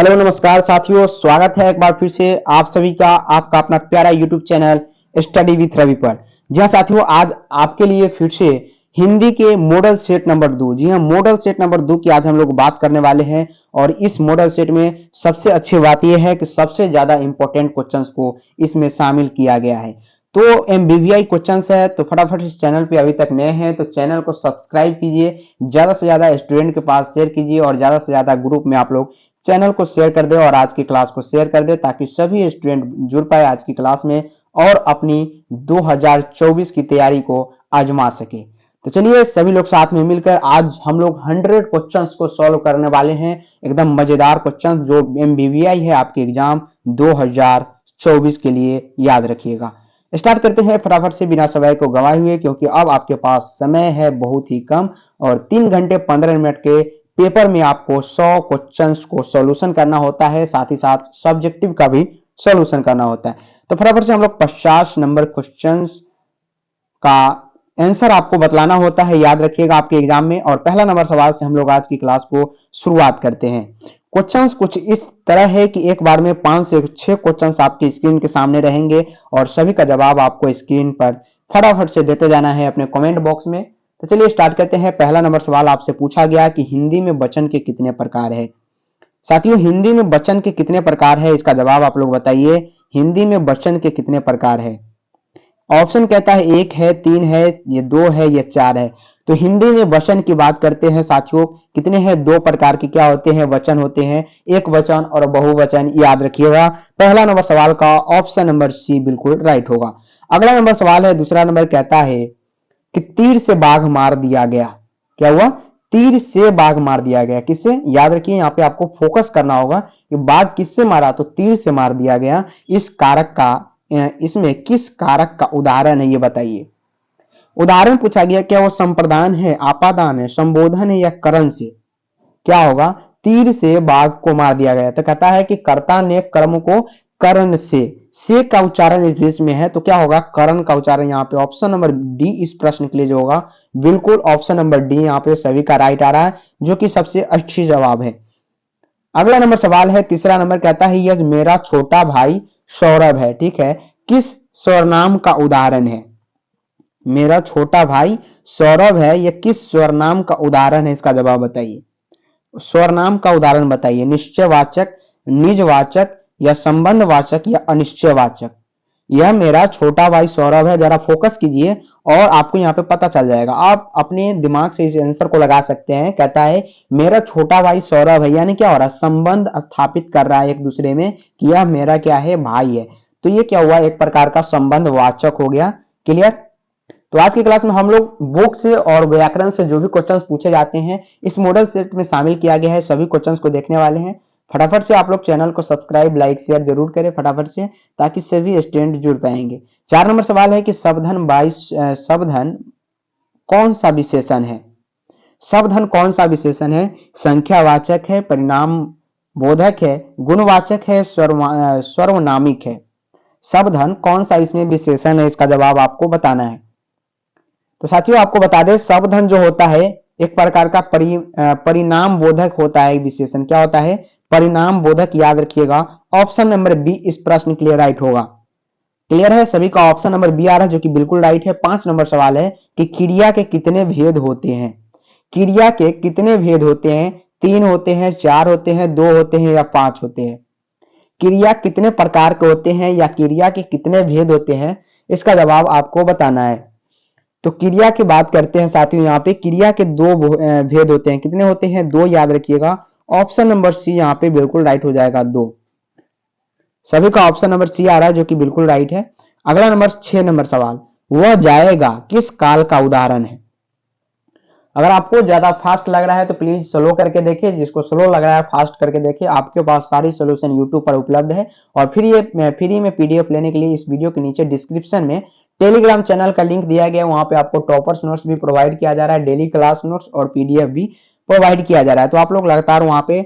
Hello नमस्कार साथियों, स्वागत है एक बार फिर से आप सभी का आपका अपना प्यारा YouTube channel study with Ravi पर। जी हाँ साथियों, आज आपके लिए फिर से हिंदी के मॉडल सेट नंबर 2, जी हाँ मॉडल सेट नंबर 2 की आज हम लोग बात करने वाले हैं। और इस मॉडल सेट में सबसे अच्छी बात यह है कि सबसे ज्यादा इंपॉर्टेंट क्वेश्चंस को इसमें शामिल किया गया है। तो MBVI क्वेश्चंस है, तो फटाफट इस चैनल पे अभी तक नए हैं तो चैनल को सब्सक्राइब कीजिए, ज्यादा से ज्यादा स्टूडेंट के पास शेयर कीजिए और ज्यादा से ज्यादा ग्रुप में आप लोग चैनल को शेयर कर दे और आज की क्लास को शेयर कर दे ताकि सभी स्टूडेंट जुड़ पाए आज की क्लास में और अपनी 2024 की तैयारी को आजमा सके। तो चलिए सभी लोग साथ में मिलकर आज हम लोग 100 क्वेश्चंस को सॉल्व करने वाले हैं, एकदम मजेदार क्वेश्चंस जो MBVI है आपके एग्जाम 2024 के लिए, याद रखिएगा। स्टार्ट करते हैं फटाफट से बिना समय को गवाए हुए, क्योंकि अब आपके पास समय है बहुत ही कम और 3 घंटे 15 मिनट के पेपर में आपको 100 क्वेश्चंस को सॉल्यूशन करना होता है, साथ ही साथ सब्जेक्टिव का भी सॉल्यूशन करना होता है। तो फटाफट से हम लोग 50 नंबर क्वेश्चंस का आंसर आपको बतलाना होता है, याद रखिएगा आपके एग्जाम में। और पहला नंबर सवाल से हम लोग आज की क्लास को शुरुआत करते हैं। क्वेश्चंस कुछ इस तरह है कि एक बार में 5 से 6 क्वेश्चंस आपकी स्क्रीन के सामने रहेंगे और सभी का जवाब आपको स्क्रीन पर फटाफट से देते जाना है अपने कमेंट बॉक्स में। तो चलिए स्टार्ट करते हैं। पहला नंबर सवाल आपसे पूछा गया कि हिंदी में वचन के कितने प्रकार है। साथियों, हिंदी में वचन के कितने प्रकार है, इसका जवाब आप लोग बताइए। हिंदी में वचन के कितने प्रकार है? ऑप्शन कहता है 1 है, 3 है, ये 2 है, ये 4 है। तो हिंदी में वचन की बात करते हैं साथियों, कितने हैं? 2 प्रकार के क्या होते हैं? वचन होते हैं, एक वचन और बहुवचन, याद रखिएगा। पहला नंबर सवाल का ऑप्शन नंबर सी बिल्कुल राइट होगा। अगला नंबर सवाल है, दूसरा नंबर कहता है कि तीर से बाघ मार दिया गया। क्या हुआ? तीर से बाघ मार दिया गया। किससे? याद रखिए, यहाँ पे आपको फोकस करना होगा कि बाघ किससे मारा, तो तीर से मार दिया गया। इस कारक का, इसमें किस कारक का उदाहरण है ये बताइए। उदाहरण पूछा गया, क्या वो संप्रदान है, आपादान है, संबोधन है या करण से? क्या होगा? तीर से बाघ को मार दिया गया। तो कहता है कि कर्ता ने कर्म को करण से का उच्चारण इंग्लिश में है, तो क्या होगा? करण का उच्चारण। यहाँ पे ऑप्शन नंबर डी इस प्रश्न के लिए जो होगा बिल्कुल ऑप्शन नंबर डी यहाँ पे सभी का राइट आ रहा है, जो कि सबसे अच्छी जवाब है। अगला नंबर सवाल है, तीसरा नंबर कहता है यह मेरा छोटा भाई सौरभ है। ठीक है, किस सर्वनाम का उदाहरण है? मेरा छोटा भाई सौरभ है, यह किस सर्वनाम का उदाहरण है? इसका जवाब बताइए। सर्वनाम का उदाहरण बताइए। निश्चयवाचक, निजवाचक या संबंधवाचक या अनिश्चयवाचक। यह मेरा छोटा भाई सौरभ है। जरा फोकस कीजिए और आपको यहाँ पे पता चल जाएगा। आप अपने दिमाग से इस आंसर को लगा सकते हैं। कहता है मेरा छोटा भाई सौरभ है, यानी क्या हो रहा है? संबंध स्थापित कर रहा है एक दूसरे में कि यह मेरा क्या है? भाई है। तो ये क्या हुआ? एक प्रकार का संबंध वाचक हो गया। क्लियर? तो आज की क्लास में हम लोग बुक से और व्याकरण से जो भी क्वेश्चंस पूछे जाते हैं इस मॉडल सेट में शामिल किया गया है, सभी क्वेश्चंस को देखने वाले हैं। फटाफट से आप लोग चैनल को सब्सक्राइब, लाइक, शेयर जरूर करें फटाफट से, ताकि सभी स्टूडेंट जुड़ पाएंगे। 4 नंबर सवाल है कि शब्दधन कौन सा विशेषण है? शब्दधन कौन सा विशेषण है? संख्यावाचक है, परिणाम बोधक है, गुणवाचक है, सर्वनामिक है। शब्दधन कौन सा इसमें विशेषण है? इसका जवाब आपको बताना है। तो साथियों आपको बता दें, शब्दधन जो होता है एक प्रकार का परिणाम बोधक होता है विशेषण। क्या होता है? परिणाम बोधक, याद रखिएगा। ऑप्शन नंबर बी इस प्रश्न के लिए राइट होगा। क्लियर है? सभी का ऑप्शन नंबर बी आ रहा है, जो कि बिल्कुल राइट है। 5 नंबर सवाल है कि क्रिया के कितने भेद होते हैं? क्रिया के कितने भेद होते हैं? 3 होते हैं, 4 होते हैं, 2 होते हैं या 5 होते हैं? क्रिया कितने प्रकार के होते हैं या क्रिया के कितने भेद होते हैं? इसका जवाब आपको बताना है। तो क्रिया की बात करते हैं साथियों, यहाँ पे क्रिया के 2 भेद होते हैं। कितने होते हैं? 2, याद रखिएगा। ऑप्शन नंबर सी यहाँ पे बिल्कुल राइट हो जाएगा, 2। सभी का ऑप्शन नंबर सी आ रहा है, जो कि बिल्कुल राइट है। अगला नंबर 6 नंबर सवाल, वह जाएगा किस काल का उदाहरण है? अगर आपको ज्यादा फास्ट लग रहा है तो प्लीज स्लो करके देखिए, जिसको स्लो लग रहा है फास्ट करके देखिए। आपके पास सारी सोल्यूशन यूट्यूब पर उपलब्ध है। और फ्री में पीडीएफ लेने के लिए इस वीडियो के नीचे डिस्क्रिप्शन में टेलीग्राम चैनल का लिंक दिया गया है। वहां पे आपको टॉपर्स नोट्स भी प्रोवाइड किया जा रहा है, डेली क्लास नोट्स और पीडीएफ भी प्रोवाइड किया जा रहा है। तो आप लोग लगातार वहां पे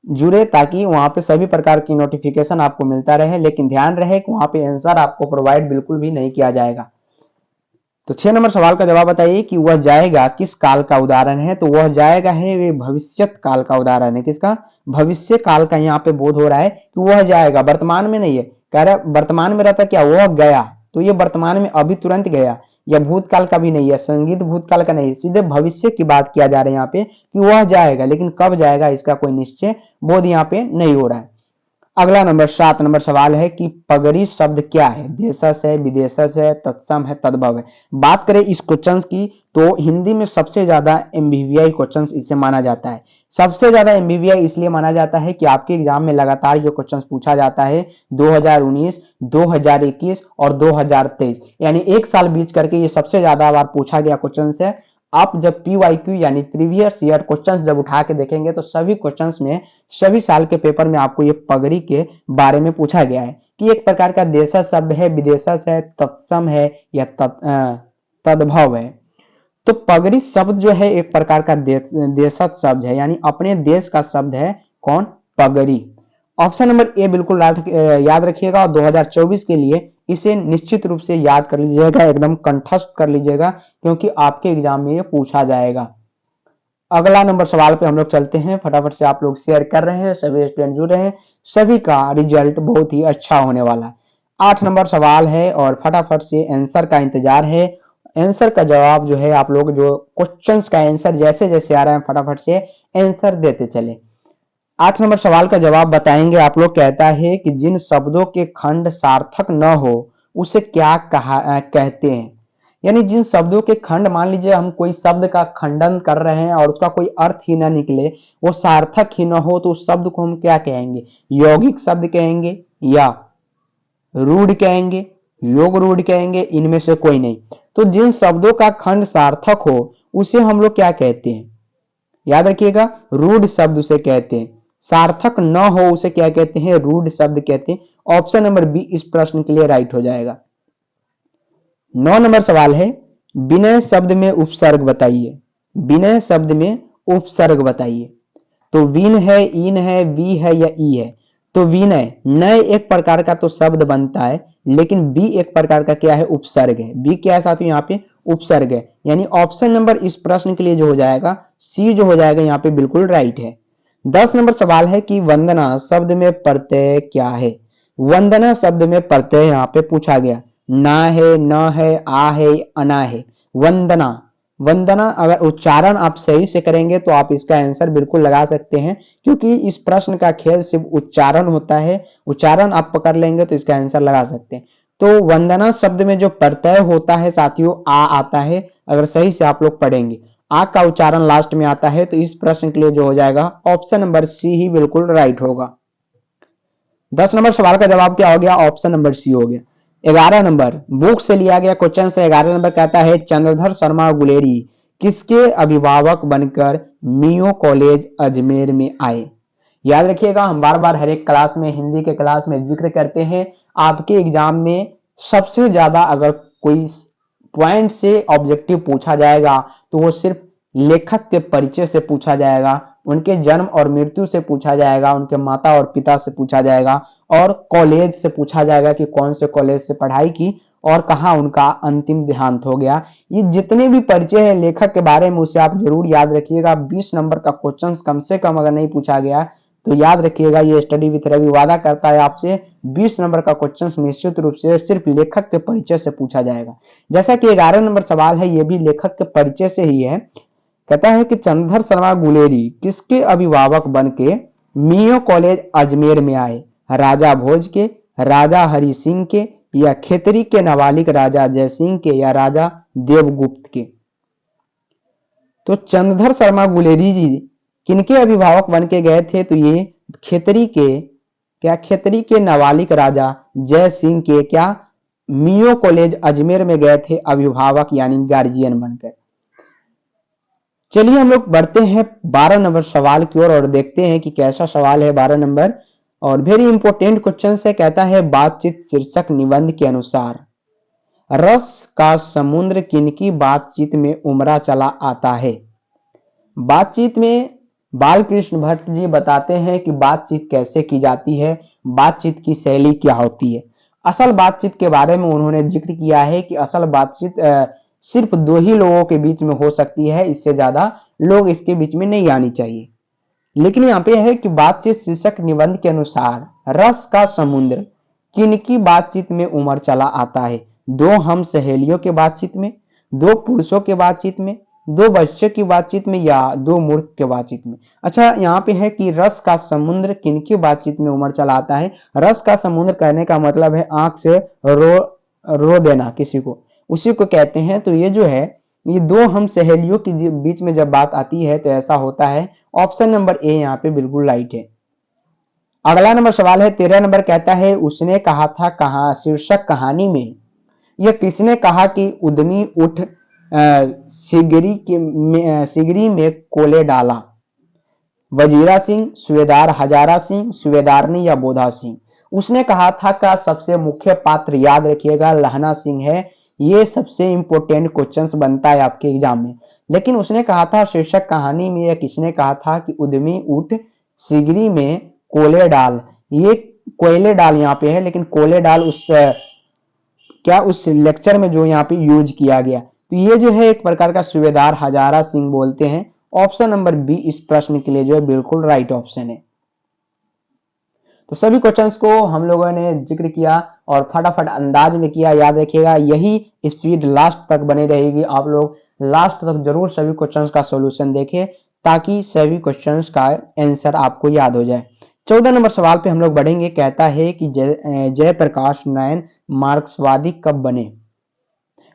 जुड़े, ताकि वहां पे सभी प्रकार की नोटिफिकेशन आपको मिलता रहे। लेकिन ध्यान रहे कि वहां पे आंसर आपको प्रोवाइड बिल्कुल भी नहीं किया जाएगा। तो 6 नंबर सवाल का जवाब बताइए कि वह जाएगा किस काल का उदाहरण है। तो वह जाएगा है वे भविष्यत काल का उदाहरण है। किसका? भविष्य काल का यहाँ पे बोध हो रहा है कि वह जाएगा, वर्तमान में नहीं है। कह रहा है वर्तमान में रहता क्या, वह गया, तो ये वर्तमान में अभी तुरंत गया, या भूतकाल का भी नहीं है, संगीत भूतकाल का नहीं है, सीधे भविष्य की बात किया जा रहा है यहाँ पे कि वह जाएगा, लेकिन कब जाएगा इसका कोई निश्चय बोध यहाँ पे नहीं हो रहा है। अगला नंबर 7 नंबर सवाल है कि पगड़ी शब्द क्या है। देशज है, विदेशज है, तत्सम है, तद्भव है। बात करें इस क्वेश्चन की तो हिंदी में सबसे ज्यादा एमबीवीआई क्वेश्चन इसे माना जाता है। सबसे ज्यादा एमबीवीआई इसलिए माना जाता है कि आपके एग्जाम में लगातार ये क्वेश्चन पूछा जाता है 2019, 2021 और 2023, यानी एक साल बीच करके ये सबसे ज्यादा बार पूछा गया क्वेश्चन है। आप जब पीवाईक्यू यानी प्रीवियस ईयर क्वेश्चंस जब उठा के देखेंगे तो सभी क्वेश्चंस में, सभी साल के पेपर में आपको ये पगड़ी के बारे में पूछा गया है कि एक प्रकार का देशज शब्द है, विदेशज है, तत्सम है या तद्भव है। तो पगड़ी शब्द जो है एक प्रकार का देशज शब्द है, यानी अपने देश का शब्द है। कौन? पगड़ी। ऑप्शन नंबर ए बिल्कुल याद रखिएगा और 2024 के लिए इसे निश्चित रूप से याद कर लीजिएगा, एकदम कंठस्थ कर लीजिएगा, क्योंकि आपके एग्जाम में ये पूछा जाएगा। अगला नंबर सवाल पे हम लोग चलते हैं। फटाफट से आप लोग शेयर कर रहे हैं, सभी स्टूडेंट जुड़ रहे हैं, सभी का रिजल्ट बहुत ही अच्छा होने वाला है। 8 नंबर सवाल है और फटाफट से आंसर का इंतजार है। आंसर का जवाब जो है आप लोग जो क्वेश्चंस का आंसर जैसे जैसे आ रहा है फटाफट से आंसर देते चले। 8 नंबर सवाल का जवाब बताएंगे आप लोग। कहता है कि जिन शब्दों के खंड सार्थक न हो उसे क्या कहते हैं। यानी जिन शब्दों के खंड, मान लीजिए हम कोई शब्द का खंडन कर रहे हैं और उसका कोई अर्थ ही ना निकले, वो सार्थक ही ना हो, तो उस शब्द को हम क्या कहेंगे? यौगिक शब्द कहेंगे या रूढ़ कहेंगे, योग रूढ़ कहेंगे, इनमें से कोई नहीं। तो जिन शब्दों का खंड सार्थक हो उसे हम लोग क्या कहते हैं? याद रखिएगा, रूढ़ शब्द उसे कहते हैं। सार्थक न हो उसे क्या कहते हैं? रूढ़ शब्द कहते हैं। ऑप्शन नंबर बी इस प्रश्न के लिए राइट हो जाएगा। 9 नंबर सवाल है, विनय शब्द में उपसर्ग बताइए। विनय शब्द में उपसर्ग बताइए। तो विन है, इन है, वी है या ई है। तो विनय, नय एक प्रकार का तो शब्द बनता है, लेकिन बी एक प्रकार का क्या है? उपसर्ग है। बी क्या है साथियों? यहाँ पे उपसर्ग है, यानी ऑप्शन नंबर इस प्रश्न के लिए जो हो जाएगा सी जो हो जाएगा यहाँ पे बिल्कुल राइट है। 10 नंबर सवाल है कि वंदना शब्द में प्रत्यय क्या है। वंदना शब्द में प्रत्यय यहाँ पे पूछा गया। ना है, न है, आ है, अना है। वंदना, वंदना अगर उच्चारण आप सही से करेंगे तो आप इसका आंसर बिल्कुल लगा सकते हैं, क्योंकि इस प्रश्न का खेल सिर्फ उच्चारण होता है। उच्चारण आप पकड़ लेंगे तो इसका आंसर लगा सकते हैं। तो वंदना शब्द में जो प्रत्यय होता है साथियों, आ आता है। अगर सही से आप लोग पढ़ेंगे, आ का उच्चारण लास्ट में आता है। तो इस प्रश्न के लिए जो हो जाएगा ऑप्शन नंबर सी ही बिल्कुल राइट होगा। 10 नंबर सवाल का जवाब क्या हो गया? ऑप्शन नंबर सी हो गया। 11 नंबर बुक से लिया गया क्वेश्चन से 11 नंबर कहता है, चंद्रधर शर्मा गुलेरी किसके अभिभावक बनकर मियो कॉलेज अजमेर में आए। याद रखिएगा, हम बार बार हर एक क्लास में, हिंदी के क्लास में जिक्र करते हैं, आपके एग्जाम में सबसे ज्यादा अगर कोई पॉइंट से ऑब्जेक्टिव पूछा जाएगा तो वो सिर्फ लेखक के परिचय से पूछा जाएगा, उनके जन्म और मृत्यु से पूछा जाएगा, उनके माता और पिता से पूछा जाएगा, और कॉलेज से पूछा जाएगा कि कौन से कॉलेज से पढ़ाई की और कहाँ उनका अंतिम देहांत हो गया। ये जितने भी परिचय है लेखक के बारे में उसे आप जरूर याद रखिएगा। 20 नंबर का क्वेश्चन कम से कम अगर नहीं पूछा गया तो याद रखिएगा, ये स्टडी विथ रवि वादा करता है आपसे 20 नंबर का क्वेश्चन निश्चित रूप से सिर्फ लेखक के परिचय से पूछा जाएगा। जैसा कि 11 नंबर सवाल है, ये भी लेखक के परिचय से ही है। कहता है कि चंद्रधर शर्मा गुलेरी किसके अभिभावक बन के मियो कॉलेज अजमेर में आए। राजा भोज के, राजा हरि सिंह के, या खेतरी के नाबालिग राजा जय सिंह के, या राजा देवगुप्त के। तो चंद्रधर शर्मा गुलेरी जी किनके अभिभावक बन के गए थे? तो ये खेतरी के नाबालिग राजा जय सिंह के मियो कॉलेज अजमेर में गए थे अभिभावक यानी गार्जियन बनकर। चलिए हम लोग बढ़ते हैं 12 नंबर सवाल की ओर और देखते हैं कि कैसा सवाल है 12 नंबर, और वेरी इंपॉर्टेंट क्वेश्चन से। कहता है, बातचीत शीर्षक निबंध के अनुसार रस का समुद्र किनकी बातचीत में उमड़ा चला आता है। बातचीत में बालकृष्ण भट्ट जी बताते हैं कि बातचीत कैसे की जाती है, बातचीत की शैली क्या होती है। असल बातचीत के बारे में उन्होंने जिक्र किया है कि असल बातचीत सिर्फ 2 ही लोगों के बीच में हो सकती है, इससे ज्यादा लोग इसके बीच में नहीं आनी चाहिए। लेकिन यहाँ पे है कि बातचीत शीर्षक निबंध के अनुसार रस का समुद्र किनकी बातचीत में उमड़ चला आता है? 2 हम सहेलियों के बातचीत में, 2 पुरुषों के बातचीत में, 2 बच्चों की बातचीत में, या 2 मूर्ख के बातचीत में। अच्छा, यहाँ पे है कि रस का समुद्र किनकी बातचीत में उमड़ चला आता है? रस का समुद्र कहने का मतलब है आंख से रो देना किसी को, उसी को कहते हैं। तो ये जो है, ये 2 हम सहेलियों के बीच में जब बात आती है तो ऐसा होता है। ऑप्शन नंबर ए यहाँ पे बिल्कुल राइट है। अगला नंबर सवाल है 13 नंबर, कहता है उसने कहा था कहा शीर्षक कहानी में यह किसने कहा कि उद्यमी उठ सिगरी में कोले डाला? वजीरा सिंह, सूबेदार हजारा सिंह, सूबेदारनी या बोधा सिंह? उसने कहा था का सबसे मुख्य पात्र याद रखिएगा लहना सिंह है। ये सबसे इंपोर्टेंट क्वेश्चंस बनता है आपके एग्जाम में। लेकिन उसने कहा था शीर्षक कहानी में, या किसने कहा था कि उद्यमी उठ सिगरी में कोले डाल? ये कोयले डाल यहाँ पे है, लेकिन कोले डाल उस लेक्चर में जो यहाँ पे यूज किया गया। तो ये जो है एक प्रकार का सूबेदार हजारा सिंह बोलते हैं। ऑप्शन नंबर बी इस प्रश्न के लिए जो है बिल्कुल राइट ऑप्शन है। तो सभी क्वेश्चंस को हम लोगों ने जिक्र किया और फटाफट अंदाज में किया। याद रखिएगा यही स्पीड लास्ट तक बनी रहेगी। आप लोग लास्ट तक जरूर सभी क्वेश्चंस का सॉल्यूशन देखें ताकि सभी क्वेश्चंस का आंसर आपको याद हो जाए। 14 नंबर सवाल पे हम लोग बढ़ेंगे। कहता है कि जयप्रकाश नयन मार्क्सवादी कब बने?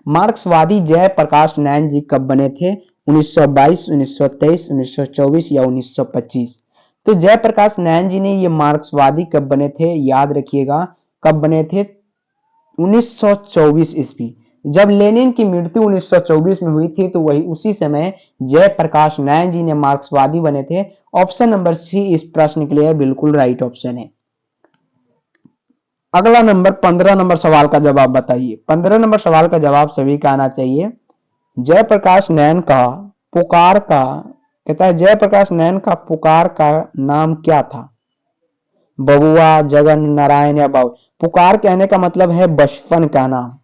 मार्क्सवादी जयप्रकाश नयन जी कब बने थे? 1922, 1923, 1924 या 1925? तो जयप्रकाश नयन जी ने ये मार्क्सवादी कब बने थे? याद रखिएगा कब बने थे? 1924 ईस्वी। जब लेनिन की मृत्यु 1924 में हुई थी तो वही उसी समय जयप्रकाश नयन जी ने मार्क्सवादी बने थे। ऑप्शन नंबर सी इस प्रश्न के लिए बिल्कुल राइट ऑप्शन है। अगला नंबर 15 नंबर सवाल का जवाब बताइए। 15 नंबर सवाल का जवाब सभी का आना चाहिए। जयप्रकाश नयन का पुकार का, कहता है जयप्रकाश नयन का पुकार का नाम क्या था? बबुआ, जगन, नारायण या बाबू? पुकार कहने का मतलब है बचपन का नाम,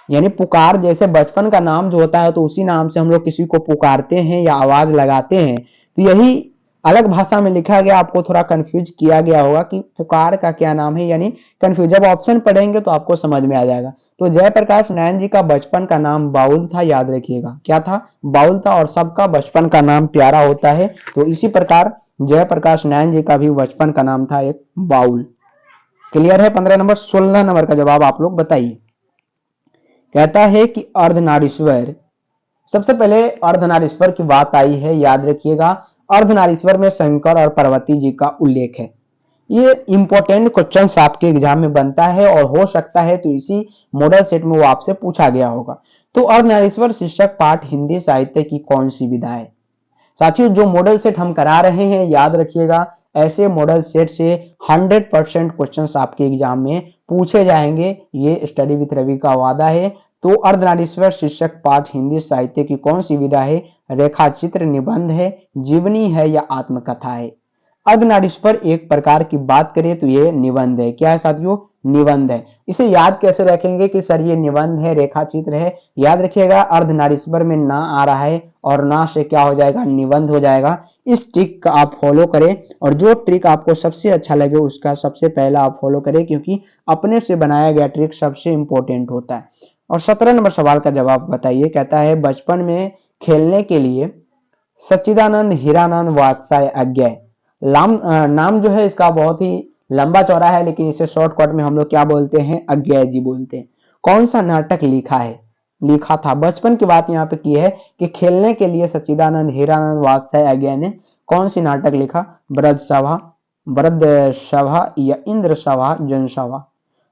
यानी पुकार जैसे बचपन का नाम जो होता है तो उसी नाम से हम लोग किसी को पुकारते हैं या आवाज लगाते हैं। तो यही अलग भाषा में लिखा गया, आपको थोड़ा कंफ्यूज किया गया होगा कि पुकार का क्या नाम है, यानी कंफ्यूज। जब ऑप्शन पढ़ेंगे तो आपको समझ में आ जाएगा। तो जयप्रकाश नयन जी का बचपन का नाम बाउल था। याद रखिएगा क्या था? बाउल था। और सबका बचपन का नाम प्यारा होता है, तो इसी प्रकार जयप्रकाश नयन जी का भी बचपन का नाम था एक बाउल। क्लियर है 15 नंबर। 16 नंबर का जवाब आप लोग बताइए। कहता है कि अर्धनारीश्वर, सबसे पहले अर्धनारीश्वर की बात आई है। याद रखिएगा अर्धनारीश्वर में शंकर और पार्वती जी का उल्लेख है। ये इंपॉर्टेंट क्वेश्चन आपके एग्जाम में बनता है और हो सकता है तो इसी मॉडल सेट में वो आपसे पूछा गया होगा। तो अर्धनारीश्वर शीर्षक पाठ हिंदी साहित्य की कौन सी विधा है? साथियों जो मॉडल सेट हम करा रहे हैं, याद रखिएगा ऐसे मॉडल सेट से 100% क्वेश्चंस आपके एग्जाम में पूछे जाएंगे। ये स्टडी विथ रवि का वादा है। तो अर्धनारीश्वर शीर्षक पाठ हिंदी साहित्य की कौन सी विधा है? रेखाचित्र, निबंध है, जीवनी है या आत्मकथा है? अर्धनारीश्वर एक प्रकार की बात करें तो ये निबंध है। क्या है साथियों? निबंध है। इसे याद कैसे रखेंगे कि सर ये निबंध है, रेखाचित्र है? याद रखिएगा अर्धनारीश्वर में ना आ रहा है और ना से क्या हो जाएगा? निबंध हो जाएगा। इस ट्रिक का आप फॉलो करें और जो ट्रिक आपको सबसे अच्छा लगे उसका सबसे पहला आप फॉलो करें, क्योंकि अपने से बनाया गया ट्रिक सबसे इंपॉर्टेंट होता है। और 17 नंबर सवाल का जवाब बताइए। कहता है बचपन में खेलने के लिए सच्चिदानंद, हीरानंद, वात्साय, अज्ञय नाम जो है इसका बहुत ही लंबा चौड़ा है, लेकिन इसे शॉर्टकट में हम लोग क्या बोलते हैं? अज्ञय जी बोलते हैं। कौन सा नाटक लिखा था? बचपन की बात यहाँ पे की है कि खेलने के लिए सच्चिदानंद, हीरानंद, वात्साय, अज्ञय ने कौन सी नाटक लिखा? ब्रजसभा या इंद्र सभा, जनसभा?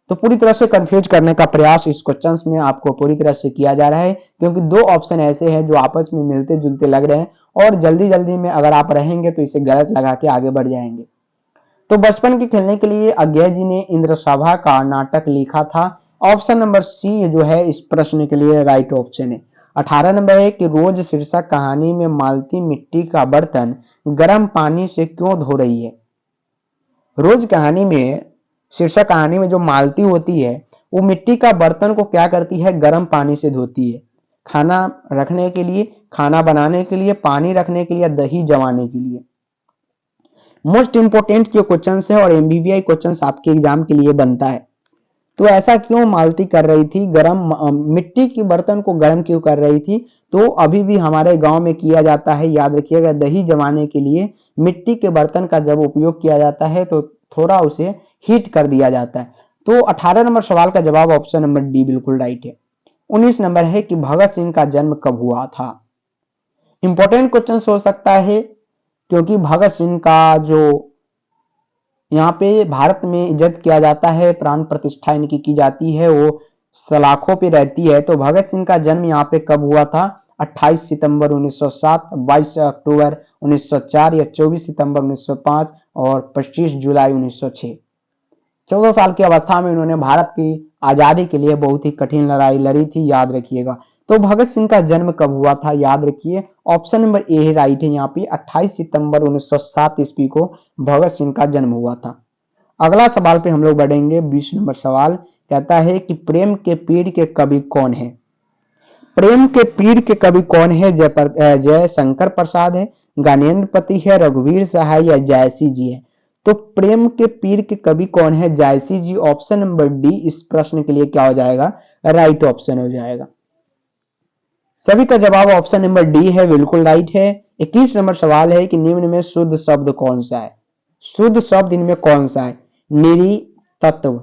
तो पूरी तरह से कंफ्यूज करने का प्रयास इस क्वेश्चंस में आपको पूरी तरह से किया जा रहा है, क्योंकि 2 ऑप्शन ऐसे हैं जो आपस में मिलते जुलते लग रहे हैं और जल्दी जल्दी में अगर आप रहेंगे तो इसे गलत लगा के आगे बढ़ जाएंगे। तो बचपन के खेलने के लिए अज्ञय जी ने इंद्र सभा का नाटक लिखा था। ऑप्शन नंबर सी जो है इस प्रश्न के लिए राइट ऑप्शन है। 18 नंबर है कि रोज शीर्षक कहानी में मालती मिट्टी का बर्तन गर्म पानी से क्यों धो रही है? रोज कहानी में जो मालती होती है वो मिट्टी का बर्तन को क्या करती है? गर्म पानी से धोती है। खाना रखने के लिए, खाना बनाने के लिए, पानी रखने के लिए, दही जमाने के लिए। मोस्ट इंपोर्टेंट जो क्वेश्चन है और एमबीबीआई क्वेश्चन आपके एग्जाम के लिए बनता है। तो ऐसा क्यों मालती कर रही थी, गरम मिट्टी के बर्तन को गर्म क्यों कर रही थी? तो अभी भी हमारे गांव में किया जाता है, याद रखिएगा, दही जमाने के लिए मिट्टी के बर्तन का जब उपयोग किया जाता है तो थोड़ा उसे हीट कर दिया जाता है। तो 18 नंबर सवाल का जवाब ऑप्शन नंबर डी बिल्कुल राइट है। 19 नंबर है कि भगत सिंह का जन्म कब हुआ था? इंपॉर्टेंट क्वेश्चन हो सकता है, क्योंकि भगत सिंह का जो यहाँ पे भारत में इज्जत किया जाता है, प्राण प्रतिष्ठा इनकी की जाती है, वो सलाखों पे रहती है। तो भगत सिंह का जन्म यहाँ पे कब हुआ था? 28 सितंबर 1907, 22 अक्टूबर 1904 या 24 सितंबर 1905 और 25 जुलाई 1906। 14 साल की अवस्था में उन्होंने भारत की आजादी के लिए बहुत ही कठिन लड़ाई लड़ी थी, याद रखिएगा। तो भगत सिंह का जन्म कब हुआ था? याद रखिए, ऑप्शन नंबर ए राइट है। यहाँ पे 28 सितंबर 1907 ईस्वी को भगत सिंह का जन्म हुआ था। अगला सवाल पे हम लोग बढ़ेंगे। 20 नंबर सवाल कहता है कि प्रेम के पीर के कवि कौन है? प्रेम के पीर के कवि कौन है? जय शंकर प्रसाद है, ज्ञानेन्द्रपति है, रघुवीर सहाय या जायसी जी है? तो प्रेम के पीर के कवि कौन है? जायसी जी। ऑप्शन नंबर डी इस प्रश्न के लिए क्या हो जाएगा? राइट ऑप्शन हो जाएगा। सभी का जवाब ऑप्शन नंबर डी है, बिल्कुल राइट है। 21 नंबर सवाल है कि निम्न में शुद्ध शब्द कौन सा है? शुद्ध शब्द इनमें कौन सा है? निरी, तत्व,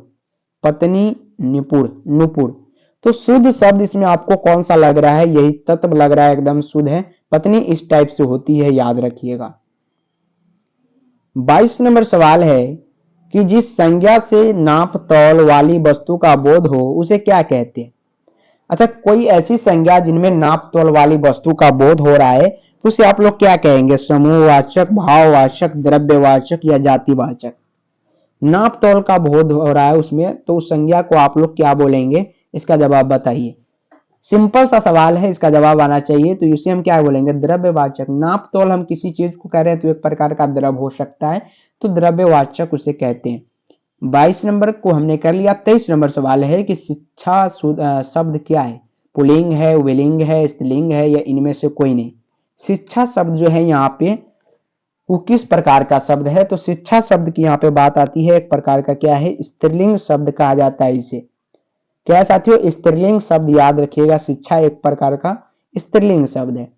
पत्नी, निपुण, नुपुर। तो शुद्ध शब्द इसमें आपको कौन सा लग रहा है? यही तत्व लग रहा है, एकदम शुद्ध है। पत्नी इस टाइप से होती है, याद रखिएगा। 22 नंबर सवाल है कि जिस संज्ञा से नाप तौल वाली वस्तु का बोध हो उसे क्या कहते हैं? अच्छा, कोई ऐसी संज्ञा जिनमें नाप तोल वाली वस्तु का बोध हो रहा है तो उसे आप लोग क्या कहेंगे? समूहवाचक, भाववाचक, द्रव्यवाचक या जातिवाचक? नाप तोल का बोध हो रहा है उसमें, तो उस संज्ञा को आप लोग क्या बोलेंगे? इसका जवाब बताइए। सिंपल सा सवाल है, इसका जवाब आना चाहिए। तो इसे हम क्या बोलेंगे? द्रव्यवाचक। नाप तोल हम किसी चीज को कह रहे हैं तो एक प्रकार का द्रव्य हो सकता है, तो द्रव्यवाचक उसे कहते हैं। 22 नंबर को हमने कर लिया। 23 नंबर सवाल है कि शिक्षा शब्द क्या है? पुल्लिंग है, विलिंग है, स्त्रीलिंग है या इनमें से कोई नहीं? शिक्षा शब्द जो है यहाँ पे वो किस प्रकार का शब्द है? तो शिक्षा शब्द की यहाँ पे बात आती है, एक प्रकार का क्या है? स्त्रीलिंग शब्द कहा जाता है इसे। क्या साथियों? स्त्रीलिंग शब्द, याद रखिएगा। शिक्षा एक प्रकार का स्त्रीलिंग शब्द है।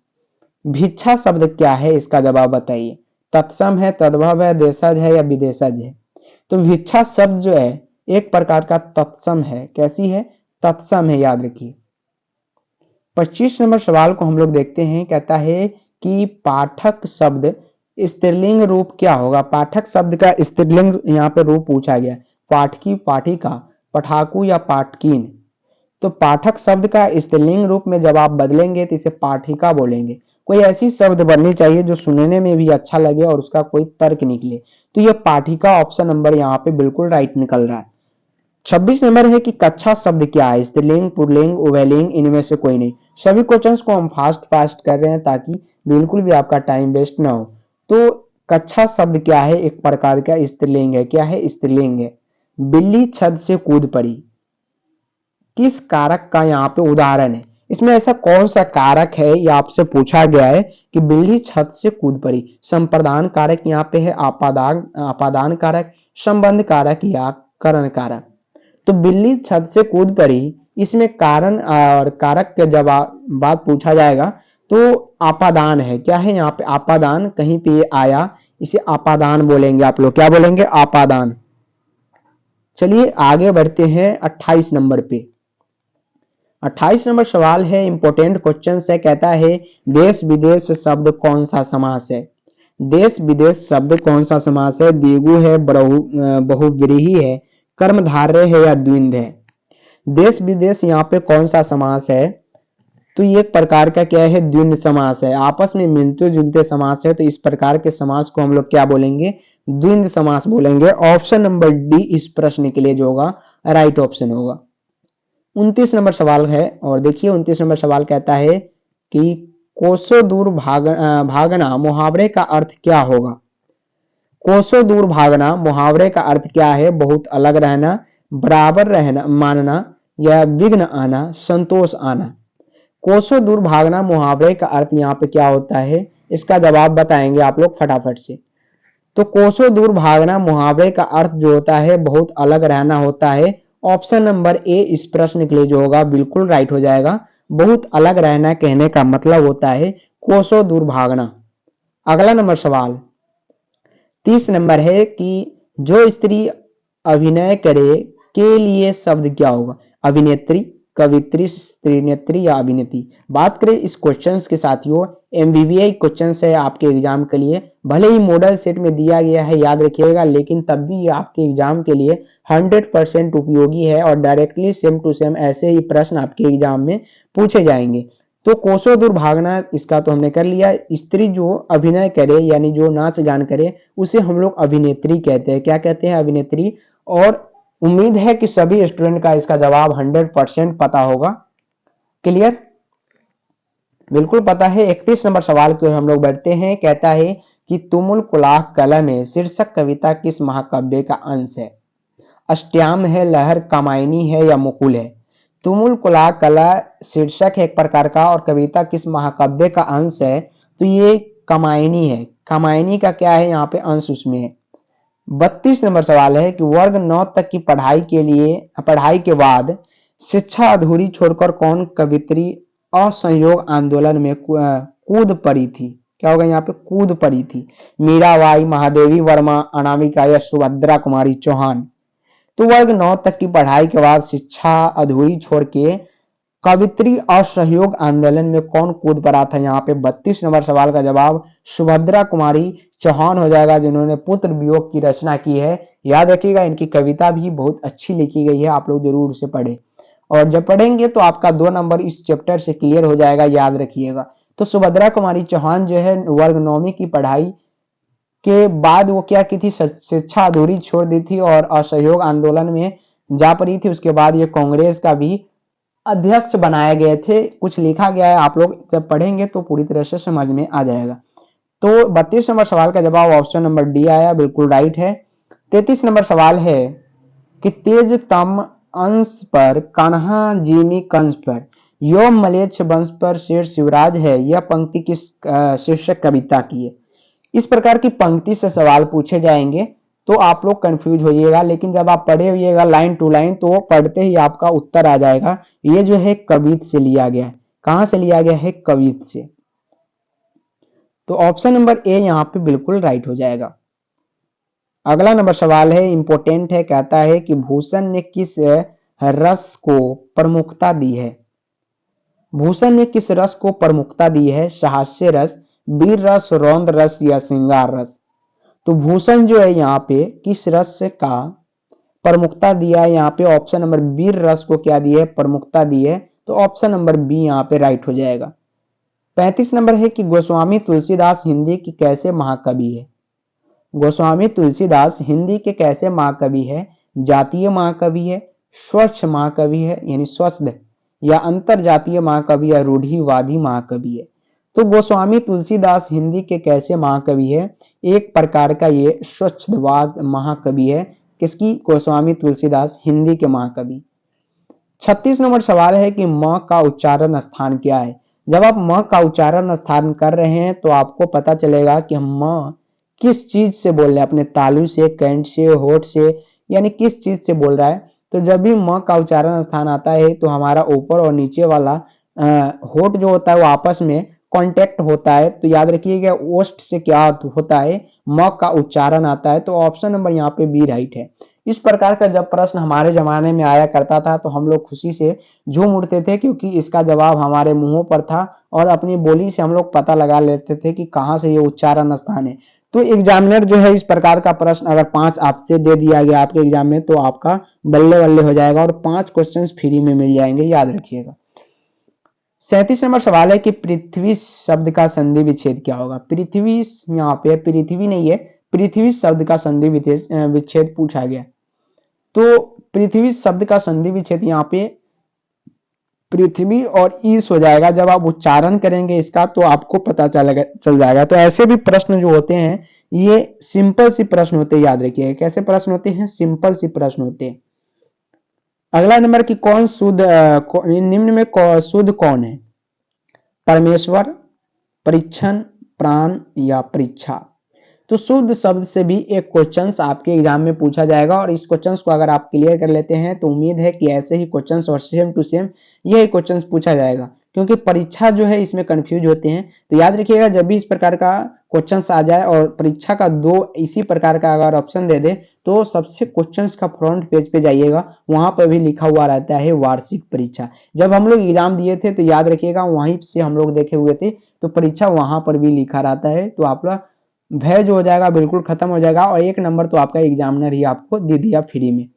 भिक्षा शब्द क्या है? इसका जवाब बताइए। तत्सम है, तद्भव है, देशज है या विदेशज है? तो भिक्षा शब्द जो है एक प्रकार का तत्सम है। कैसी है? तत्सम है, याद रखिए। 25 नंबर सवाल को हम लोग देखते हैं। कहता है कि पाठक शब्द स्त्रीलिंग रूप क्या होगा? पाठक शब्द का स्त्रीलिंग यहाँ पे रूप पूछा गया। पाठकी, पाठिका, पठाकू या पाठकीन? तो पाठक शब्द का स्त्रीलिंग रूप में जब आप बदलेंगे तो इसे पाठिका बोलेंगे। कोई ऐसी शब्द बननी चाहिए जो सुनने में भी अच्छा लगे और उसका कोई तर्क निकले। तो ये पाठिका ऑप्शन नंबर यहाँ पे बिल्कुल राइट निकल रहा है। 26 नंबर है कि कक्षा शब्द क्या है? स्त्रीलिंग, पुल्लिंग, उभयलिंग, इनमें से कोई नहीं। सभी क्वेश्चंस को हम फास्ट कर रहे हैं ताकि बिल्कुल भी आपका टाइम वेस्ट ना हो। तो कक्षा शब्द क्या है? एक प्रकार का स्त्रीलिंग है। क्या है? स्त्रीलिंग है। बिल्ली छत से कूद पड़ी किस कारक का यहाँ पे उदाहरण है? इसमें ऐसा कौन सा कारक है, ये आपसे पूछा गया है कि बिल्ली छत से कूद पड़ी। संप्रदान कारक यहाँ पे है, आपादान कारक, संबंध कारक या करण कारक? तो बिल्ली छत से कूद पड़ी, इसमें कारण और कारक के जब बात पूछा जाएगा तो आपादान है। क्या है यहाँ पे? आपादान। कहीं पे आया, इसे आपादान बोलेंगे। आप लोग क्या बोलेंगे? आपादान। चलिए आगे बढ़ते हैं 28 नंबर पे। 28 नंबर सवाल है, इंपोर्टेंट क्वेश्चन है। कहता है देश विदेश शब्द कौन सा समास है? देश विदेश शब्द कौन सा समास है? द्विगु है, बहुव्रीहि है, कर्मधारय है या द्विंद है? देश विदेश यहाँ पे कौन सा समास है? तो ये एक प्रकार का क्या है? द्विंद समास है। आपस में मिलते जुलते समास है, तो इस प्रकार के समास को हम लोग क्या बोलेंगे? द्विंद समास बोलेंगे। ऑप्शन नंबर डी इस प्रश्न के लिए जो होगा राइट ऑप्शन होगा। 29 नंबर सवाल है और देखिए 29 नंबर सवाल कहता है कि कोसों दूर भागना मुहावरे का अर्थ क्या होगा? कोसों दूर भागना मुहावरे का अर्थ क्या है? बहुत अलग रहना, बराबर रहना, मानना या विघ्न आना, संतोष आना? कोसों दूर भागना मुहावरे का अर्थ यहाँ पे क्या होता है, इसका जवाब बताएंगे आप लोग फटाफट से। तो कोसों दूर भागना मुहावरे का अर्थ जो होता है बहुत अलग रहना होता है। ऑप्शन नंबर ए इस प्रश्न के लिए जो होगा बिल्कुल राइट हो जाएगा। बहुत अलग रहना कहने का मतलब होता है कोसों दूर भागना। अगला नंबर सवाल 30 नंबर है कि जो स्त्री अभिनय करे के लिए शब्द क्या होगा, अभिनेत्री, कवित्री, स्त्रीनेत्री या अभिनेत्री। बात करें इस क्वेश्चन के साथियों, एमबीबीआई क्वेश्चन है आपके एग्जाम के लिए, भले ही मॉडल सेट में दिया गया है याद रखिएगा, लेकिन तब भी ये आपके एग्जाम के लिए 100% उपयोगी है और डायरेक्टली सेम टू सेम ऐसे ही प्रश्न आपके एग्जाम में पूछे जाएंगे। तो कोसों दूर भागना इसका तो हमने कर लिया। स्त्री जो अभिनय करे यानी जो नाच गान करे उसे हम लोग अभिनेत्री कहते हैं। क्या कहते हैं, अभिनेत्री। और उम्मीद है कि सभी स्टूडेंट का इसका जवाब 100% पता होगा। क्लियर, बिल्कुल पता है। 31 नंबर सवाल की ओर हम लोग बढ़ते हैं। कहता है कि तुमुल कुलाह कलम है शीर्षक कविता किस महाकाव्य का अंश है, अष्टयाम है, लहर, कामायनी है या मुकुल है। तुमुल कुलाह कला शीर्षक है एक प्रकार का और कविता किस महाकाव्य का अंश है, तो ये कामायनी है। कामायनी का क्या है यहाँ पे अंश उसमें है। 32 नंबर सवाल है कि वर्ग 9 तक की पढ़ाई के बाद शिक्षा अधूरी छोड़कर कौन कवित्री असहयोग आंदोलन में कूद पड़ी थी। क्या होगा यहाँ पे, कूद पड़ी थी। मीराबाई, महादेवी वर्मा, अनामिका या सुभद्रा कुमारी चौहान। तो वर्ग 9 तक की पढ़ाई के बाद शिक्षा अधूरी छोड़ के कवित्री असहयोग आंदोलन में कौन कूद पड़ा था। यहाँ पे 32 नंबर सवाल का जवाब सुभद्रा कुमारी चौहान हो जाएगा, जिन्होंने पुत्र वियोग की रचना की है। याद रखिएगा इनकी कविता भी बहुत अच्छी लिखी गई है, आप लोग जरूर उसे पढ़े और जब पढ़ेंगे तो आपका 2 नंबर इस चैप्टर से क्लियर हो जाएगा, याद रखिएगा। तो सुभद्रा कुमारी चौहान जो है वर्ग 9वीं की पढ़ाई के बाद वो क्या की थी, शिक्षा अधूरी छोड़ दी थी और असहयोग आंदोलन में जा पड़ी थी। उसके बाद ये कांग्रेस का भी अध्यक्ष बनाए गए थे। कुछ लिखा गया है, आप लोग जब पढ़ेंगे तो पूरी तरह से समझ में आ जाएगा। तो 32 नंबर सवाल का जवाब ऑप्शन नंबर डी आया, बिल्कुल राइट है। 33 नंबर सवाल है कि तेज तम अंश पर कान्हा जिमी कंस पर योम मलेच्छ वंश पर शेर शिवराज है। यह पंक्ति किस शीर्षक कविता की है। इस प्रकार की पंक्ति से सवाल पूछे जाएंगे तो आप लोग कंफ्यूज होइएगा, लेकिन जब आप पढ़े होइएगा लाइन टू लाइन तो पढ़ते ही आपका उत्तर आ जाएगा। ये जो है कवित से लिया गया है। कहां से लिया गया है, कवित से। तो ऑप्शन नंबर ए यहाँ पे बिल्कुल राइट हो जाएगा। अगला नंबर सवाल है, इंपोर्टेंट है। कहता है कि भूषण ने किस रस को प्रमुखता दी है। भूषण ने किस रस को प्रमुखता दी है, साहस्य रस, वीर रस, रौद्र रस या श्रृंगार रस। तो भूषण जो है यहाँ पे किस रस का प्रमुखता दिया है, यहाँ पे ऑप्शन नंबर वीर रस को क्या दी है, प्रमुखता दी है। तो ऑप्शन नंबर बी यहाँ पे राइट हो जाएगा। 35 नंबर है कि गोस्वामी तुलसीदास हिंदी की कैसे महाकवि है। गोस्वामी तुलसीदास हिंदी के कैसे महाकवि है, जातीय महाकवि है, स्वच्छ महाकवि है यानी स्वच्छ, या अंतर जातीय महाकवि या रूढ़िवादी महाकवि है। तो गोस्वामी तुलसीदास हिंदी के कैसे महाकवि है, एक प्रकार का ये स्वच्छवाद महाकवि है। किसकी, गोस्वामी तुलसीदास हिंदी के महाकवि। 36 नंबर सवाल है कि म का उच्चारण स्थान क्या है। जब आप म का उच्चारण स्थान कर रहे हैं तो आपको पता चलेगा कि हम म किस चीज से बोल रहे हैं, अपने तालु से, कैंट से, होठ से, यानी किस चीज से बोल रहा है। तो जब भी म का उच्चारण स्थान आता है तो हमारा ऊपर और नीचे वाला होठ जो होता है वो आपस में कांटेक्ट होता है। तो याद रखिएगा ओष्ठ से क्या होता है, म का उच्चारण आता है। तो ऑप्शन नंबर यहाँ पे बी राइट है। इस प्रकार का जब प्रश्न हमारे जमाने में आया करता था तो हम लोग खुशी से झूम उठते थे, क्योंकि इसका जवाब हमारे मुंहों पर था और अपनी बोली से हम लोग पता लगा लेते थे कि कहाँ से ये उच्चारण स्थान है। तो एग्जामिनर जो है इस प्रकार का प्रश्न अगर 5 आपसे दे दिया गया आपके एग्जाम में तो आपका बल्ले बल्ले हो जाएगा और 5 क्वेश्चंस फ्री में मिल जाएंगे, याद रखिएगा। 37 नंबर सवाल है कि पृथ्वी शब्द का संधि विच्छेद क्या होगा। पृथ्वी यहाँ पे पृथ्वी नहीं है, पृथ्वी शब्द का संधि विच्छेद पूछा गया। तो पृथ्वी शब्द का संधि विच्छेद यहाँ पे पृथ्वी और ईश हो जाएगा। जब आप उच्चारण करेंगे इसका तो आपको पता चल जाएगा। तो ऐसे भी प्रश्न जो होते हैं ये सिंपल सी प्रश्न होते हैं, याद रखिए। कैसे प्रश्न होते हैं, सिंपल सी प्रश्न होते हैं। अगला नंबर की कौन शुद्ध निम्न में शुद्ध कौन है। परमेश्वर, परीक्षण, प्राण या परीक्षा। तो शुद्ध शब्द से भी एक क्वेश्चंस आपके एग्जाम में पूछा जाएगा और इस क्वेश्चंस को अगर आप क्लियर कर लेते हैं तो उम्मीद है कि ऐसे ही क्वेश्चंस और सेम टू सेम यही क्वेश्चंस पूछा जाएगा, क्योंकि परीक्षा जो है इसमें कंफ्यूज होते हैं। तो याद रखिएगा, जब भी इस प्रकार का क्वेश्चंस आ जाए और परीक्षा का दो इसी प्रकार का अगर ऑप्शन दे दे तो सबसे क्वेश्चंस का फ्रंट पेज पे जाइएगा, वहां पर भी लिखा हुआ रहता है वार्षिक परीक्षा। जब हम लोग एग्जाम दिए थे तो याद रखिएगा वहीं से हम लोग देखे हुए थे, तो परीक्षा वहां पर भी लिखा रहता है। तो आप लोग भय जो हो जाएगा बिल्कुल खत्म हो जाएगा और 1 नंबर तो आपका एग्जामिनर ही आपको दे दिया फ्री में।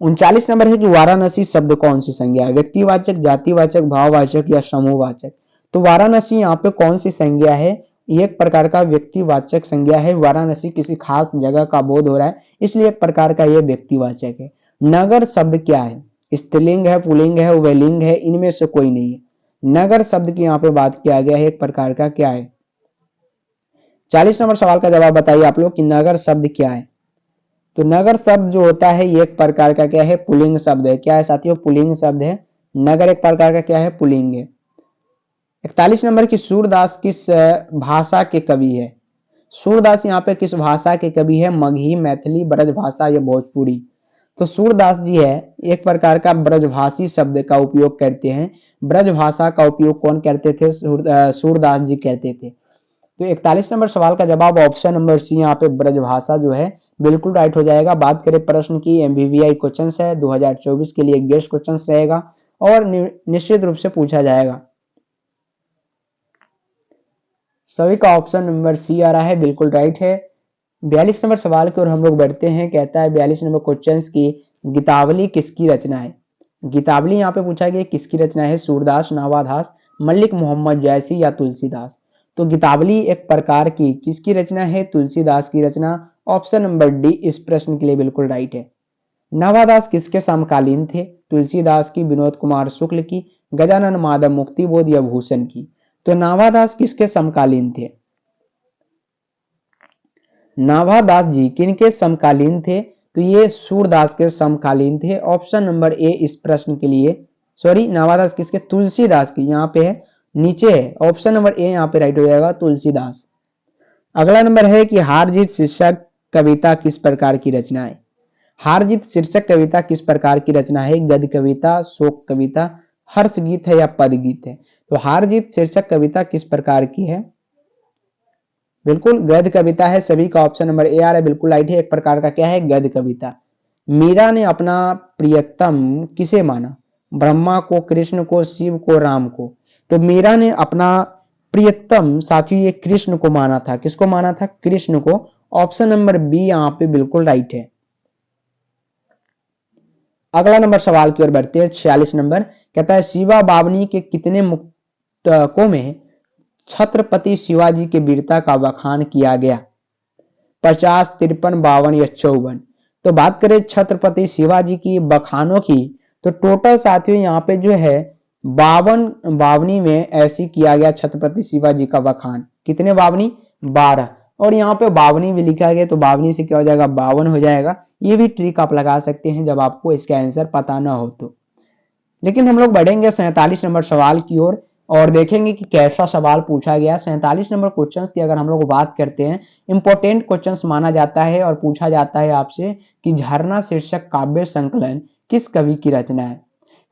39 नंबर है कि वाराणसी शब्द कौन सी संज्ञा है? व्यक्तिवाचक, जातिवाचक, भाववाचक या समूहवाचक। तो वाराणसी यहाँ पे कौन सी संज्ञा है? एक प्रकार का व्यक्तिवाचक संज्ञा है। वाराणसी किसी खास जगह का बोध हो रहा है, इसलिए एक प्रकार का यह व्यक्तिवाचक है। नगर शब्द क्या है? स्त्रीलिंग है, पुल्लिंग है, उभयलिंग है, इनमें से कोई नहीं है। नगर शब्द की यहाँ पे बात किया गया है, एक प्रकार का क्या है? 40 नंबर सवाल का जवाब बताइए आप लोग कि नगर शब्द क्या है। तो नगर शब्द जो होता है ये एक प्रकार का क्या है? पुल्लिंग शब्द है। क्या है साथियों? पुल्लिंग शब्द है। नगर एक प्रकार का क्या है? पुल्लिंग है। 41 नंबर की सूरदास किस भाषा के कवि है? सूरदास यहाँ पे किस भाषा के कवि है? मगही, मैथिली, ब्रजभाषा या भोजपुरी। तो सूरदास जी है एक प्रकार का ब्रजभाषी शब्द का उपयोग करते हैं। ब्रजभाषा का उपयोग कौन करते थे? सूरदास जी करते थे। तो 41 नंबर सवाल का जवाब ऑप्शन नंबर सी यहाँ पे ब्रजभाषा जो है बिल्कुल राइट हो जाएगा। बात करें प्रश्न की, एमवीवीआई क्वेश्चन है 2024 के लिए गेस्ट क्वेश्चन रहेगा और निश्चित रूप से पूछा जाएगा। सभी का ऑप्शन नंबर सी आ रहा है, बिल्कुल राइट है। 42 नंबर सवाल की ओर हम लोग बढ़ते हैं। कहता है 42 नंबर क्वेश्चन की गीतावली किसकी रचना है? गीतावली यहाँ पे पूछा गया किसकी रचना है? सूरदास, नावादास, मलिक मोहम्मद जैसी या तुलसीदास। तो गीतावली एक प्रकार की किसकी रचना है? तुलसीदास की रचना। ऑप्शन नंबर डी इस प्रश्न के लिए बिल्कुल राइट है। नावादास किसके समकालीन थे? तुलसीदास की, विनोद कुमार शुक्ल की, गजानन माधव मुक्तिबोध या भूषण की। तो नावादास किसके समकालीन थे? नावादास जी किनके समकालीन थे? तो ये सूरदास के समकालीन थे। ऑप्शन नंबर ए इस प्रश्न के लिए, सॉरी नावादास किसके? तुलसीदास की, यहाँ पे है नीचे है। ऑप्शन नंबर ए यहाँ पे राइट हो जाएगा, तुलसीदास। अगला नंबर है कि हार जीत शीर्षक कविता किस प्रकार की रचना है? हार जीत शीर्षक कविता किस प्रकार की रचना है? गद्य कविता, शोक कविता, हर्ष गीत है या पद गीत है। तो हार जीत शीर्षक कविता किस प्रकार की है? बिल्कुल गद्य कविता है। सभी का ऑप्शन नंबर ए आ रहा है, बिल्कुल राइट है। एक प्रकार का क्या है? गद्य कविता। मीरा ने अपना प्रियतम किसे माना? ब्रह्मा को, कृष्ण को, शिव को, राम को। तो मीरा ने अपना प्रियतम साथियों ये कृष्ण को माना था। किसको माना था? कृष्ण को। ऑप्शन नंबर बी यहाँ पे बिल्कुल राइट है। अगला नंबर सवाल की ओर बढ़ते हैं। 46 नंबर कहता है शिवा बावनी के कितने मुक्तकों में छत्रपति शिवाजी के वीरता का बखान किया गया? 50, 53, 52 या 54। तो बात करें छत्रपति शिवाजी की बखानों की तो टोटल साथियों यहाँ पे जो है 52 बावनी में ऐसी किया गया छत्रपति शिवाजी का बखान। कितने बावनी? 12। और यहाँ पे बावनी भी लिखा गया तो बावनी से क्या हो जाएगा? 52 हो जाएगा। ये भी ट्रिक आप लगा सकते हैं जब आपको इसका आंसर पता ना हो तो। लेकिन हम लोग बढ़ेंगे 47 नंबर सवाल की ओर और देखेंगे कि कैसा सवाल पूछा गया। 47 नंबर क्वेश्चंस की अगर हम लोग बात करते हैं, इंपॉर्टेंट क्वेश्चंस माना जाता है और पूछा जाता है आपसे कि झरना शीर्षक काव्य संकलन किस कवि की रचना है।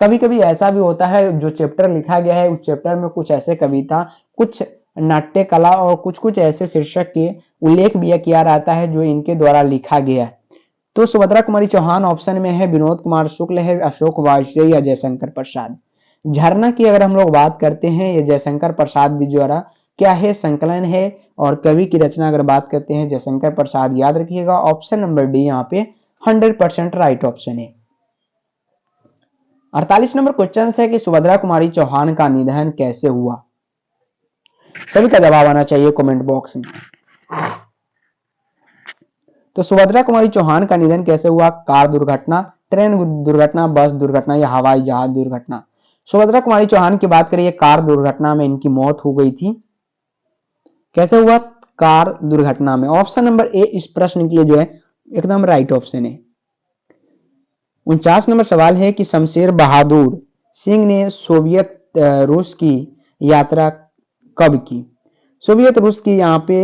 कभी कभी ऐसा भी होता है जो चैप्टर लिखा गया है उस चैप्टर में कुछ ऐसे कविता, कुछ नाट्य कला और कुछ कुछ ऐसे शीर्षक के उल्लेख भी किया रहता है जो इनके द्वारा लिखा गया है। तो सुभद्रा कुमारी चौहान ऑप्शन में है, विनोद कुमार शुक्ल है, अशोक वाजपेयी या जयशंकर प्रसाद। झरना की अगर हम लोग बात करते हैं ये जयशंकर प्रसाद जी द्वारा क्या है? संकलन है। और कवि की रचना अगर बात करते हैं जयशंकर प्रसाद। याद रखिएगा ऑप्शन नंबर डी यहाँ पे 100% राइट ऑप्शन है। 48 नंबर क्वेश्चन है कि सुभद्रा कुमारी चौहान का निधन कैसे हुआ? सभी का जवाब आना चाहिए कमेंट बॉक्स में। तो सुभद्रा कुमारी चौहान का निधन कैसे हुआ? कार दुर्घटना, ट्रेन दुर्घटना, बस दुर्घटना या हवाई जहाज दुर्घटना। सुभद्रा कुमारी चौहान की बात करिए, कार दुर्घटना में इनकी मौत हो गई थी। कैसे हुआ? कार दुर्घटना में। ऑप्शन नंबर ए इस प्रश्न के लिए जो है एकदम राइट ऑप्शन है। 49 नंबर सवाल है कि शमशेर बहादुर सिंह ने सोवियत रूस की यात्रा कब की? सोवियत रूस की यहाँ पे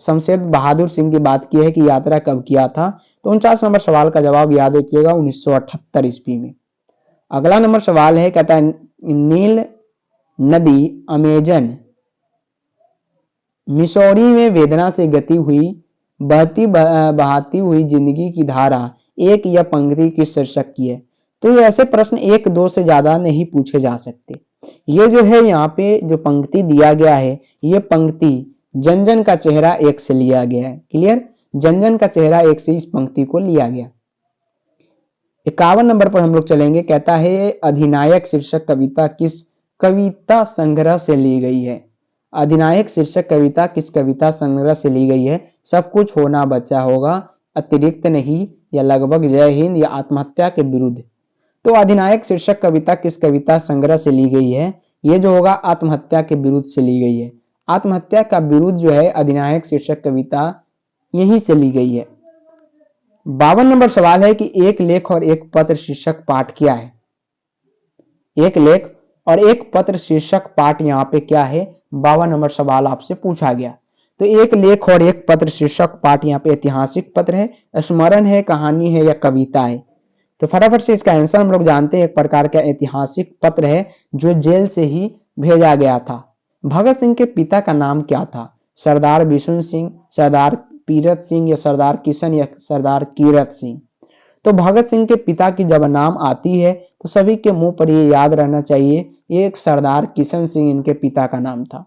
शमशेद बहादुर सिंह की बात की है कि यात्रा कब किया था, तो 49 नंबर सवाल का जवाब याद रखिएगा 1978 ईस्वी में। अगला नंबर सवाल है, कहता है नील नदी अमेजन मिसौरी में वेदना से गति हुई बहाती हुई जिंदगी की धारा, एक या पंक्ति की शीर्षक की है। तो ये ऐसे प्रश्न एक दो से ज्यादा नहीं पूछे जा सकते। ये जो है यहाँ पे जो पंक्ति दिया गया है, ये पंक्ति जन जन का चेहरा एक से लिया गया है। क्लियर, जन जन का चेहरा एक से इस पंक्ति को लिया गया। 51 नंबर पर हम लोग चलेंगे, कहता है अधिनायक शीर्षक कविता किस कविता संग्रह से ली गई है? अधिनायक शीर्षक कविता किस कविता संग्रह से ली गई है? सब कुछ होना बचा होगा, अतिरिक्त नहीं, या लगभग, जय हिंद, या आत्महत्या के विरुद्ध। तो अधिनायक शीर्षक कविता किस कविता संग्रह से ली गई है? ये जो होगा आत्महत्या के विरुद्ध से ली गई है। आत्महत्या का विरुद्ध जो है अधिनायक शीर्षक कविता यहीं से ली गई है। 52 नंबर सवाल है कि एक लेख और एक पत्र शीर्षक पाठ क्या है? एक लेख और एक पत्र शीर्षक पाठ यहाँ पे क्या है? 52 नंबर सवाल आपसे पूछा गया। तो एक लेख और एक पत्र शीर्षक पाठ यहाँ पे ऐतिहासिक पत्र है, स्मरण है, कहानी है, या कविता है? तो फटाफट से इसका आंसर हम लोग जानते हैं, एक प्रकार का ऐतिहासिक पत्र है जो जेल से ही भेजा गया था। भगत सिंह के पिता का नाम क्या था? सरदार बिशुन सिंह, सरदार पीरत सिंह, या सरदार किशन, या सरदार कीरत सिंह? तो भगत सिंह के पिता की जब नाम आती है तो सभी के मुंह पर ये याद रहना चाहिए, ये एक सरदार किशन सिंह इनके पिता का नाम था।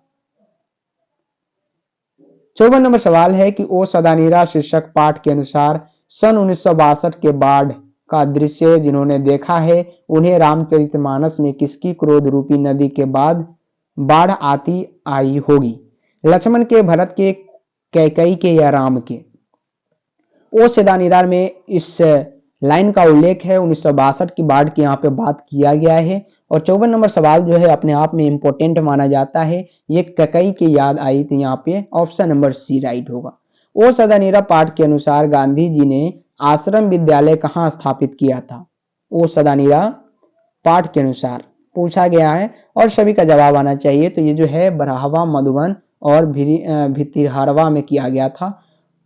54 नंबर सवाल है कि ओ सदानीरा शीर्षक पाठ के अनुसार सन 1962 के बाढ़ का दृश्य जिन्होंने देखा है, उन्हें रामचरितमानस में किसकी क्रोध रूपी नदी के बाद बाढ़ आती आई होगी? लक्ष्मण के, भरत के, कैकेयी के, या राम के? ओ सदानीरा में इस लाइन का उल्लेख है, 1962 की बाढ़ की यहाँ पे बात किया गया है। और 54 नंबर सवाल जो है अपने आप में इंपॉर्टेंट माना जाता है, ये कैकेयी की याद आई, तो यहाँ पे ऑप्शन नंबर सी राइट होगा। ओ सदानीरा पाठ के अनुसार गांधी जी ने आश्रम विद्यालय कहाँ स्थापित किया था? ओ सदानीरा पाठ के अनुसार पूछा गया है और सभी का जवाब आना चाहिए। तो ये जो है बरहवा, मधुबन और भितिहरवा में किया गया था,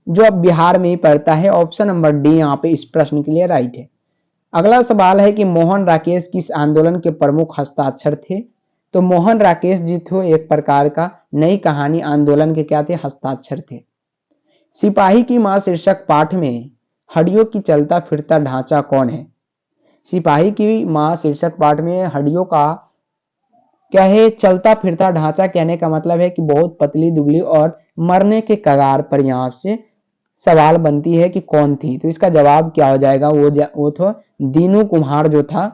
जो अब बिहार में ही पड़ता है। ऑप्शन नंबर डी यहाँ पे इस प्रश्न के लिए राइट है। अगला सवाल है कि मोहन राकेश किस आंदोलन के प्रमुख हस्ताक्षर थे? तो मोहन राकेश जी थे एक प्रकार का नई कहानी आंदोलन के क्या थे? हस्ताक्षर थे। सिपाही की मां शीर्षक पाठ में हड्डियों की चलता फिरता ढांचा कौन है? सिपाही की मां शीर्षक पाठ में हड्डियों का क्या है? चलता फिरता ढांचा कहने का मतलब है कि बहुत पतली दुबली और मरने के कगार पर यहाँ से सवाल बनती है कि कौन थी। तो इसका जवाब क्या हो जाएगा? वो तो दीनू कुम्हार जो था।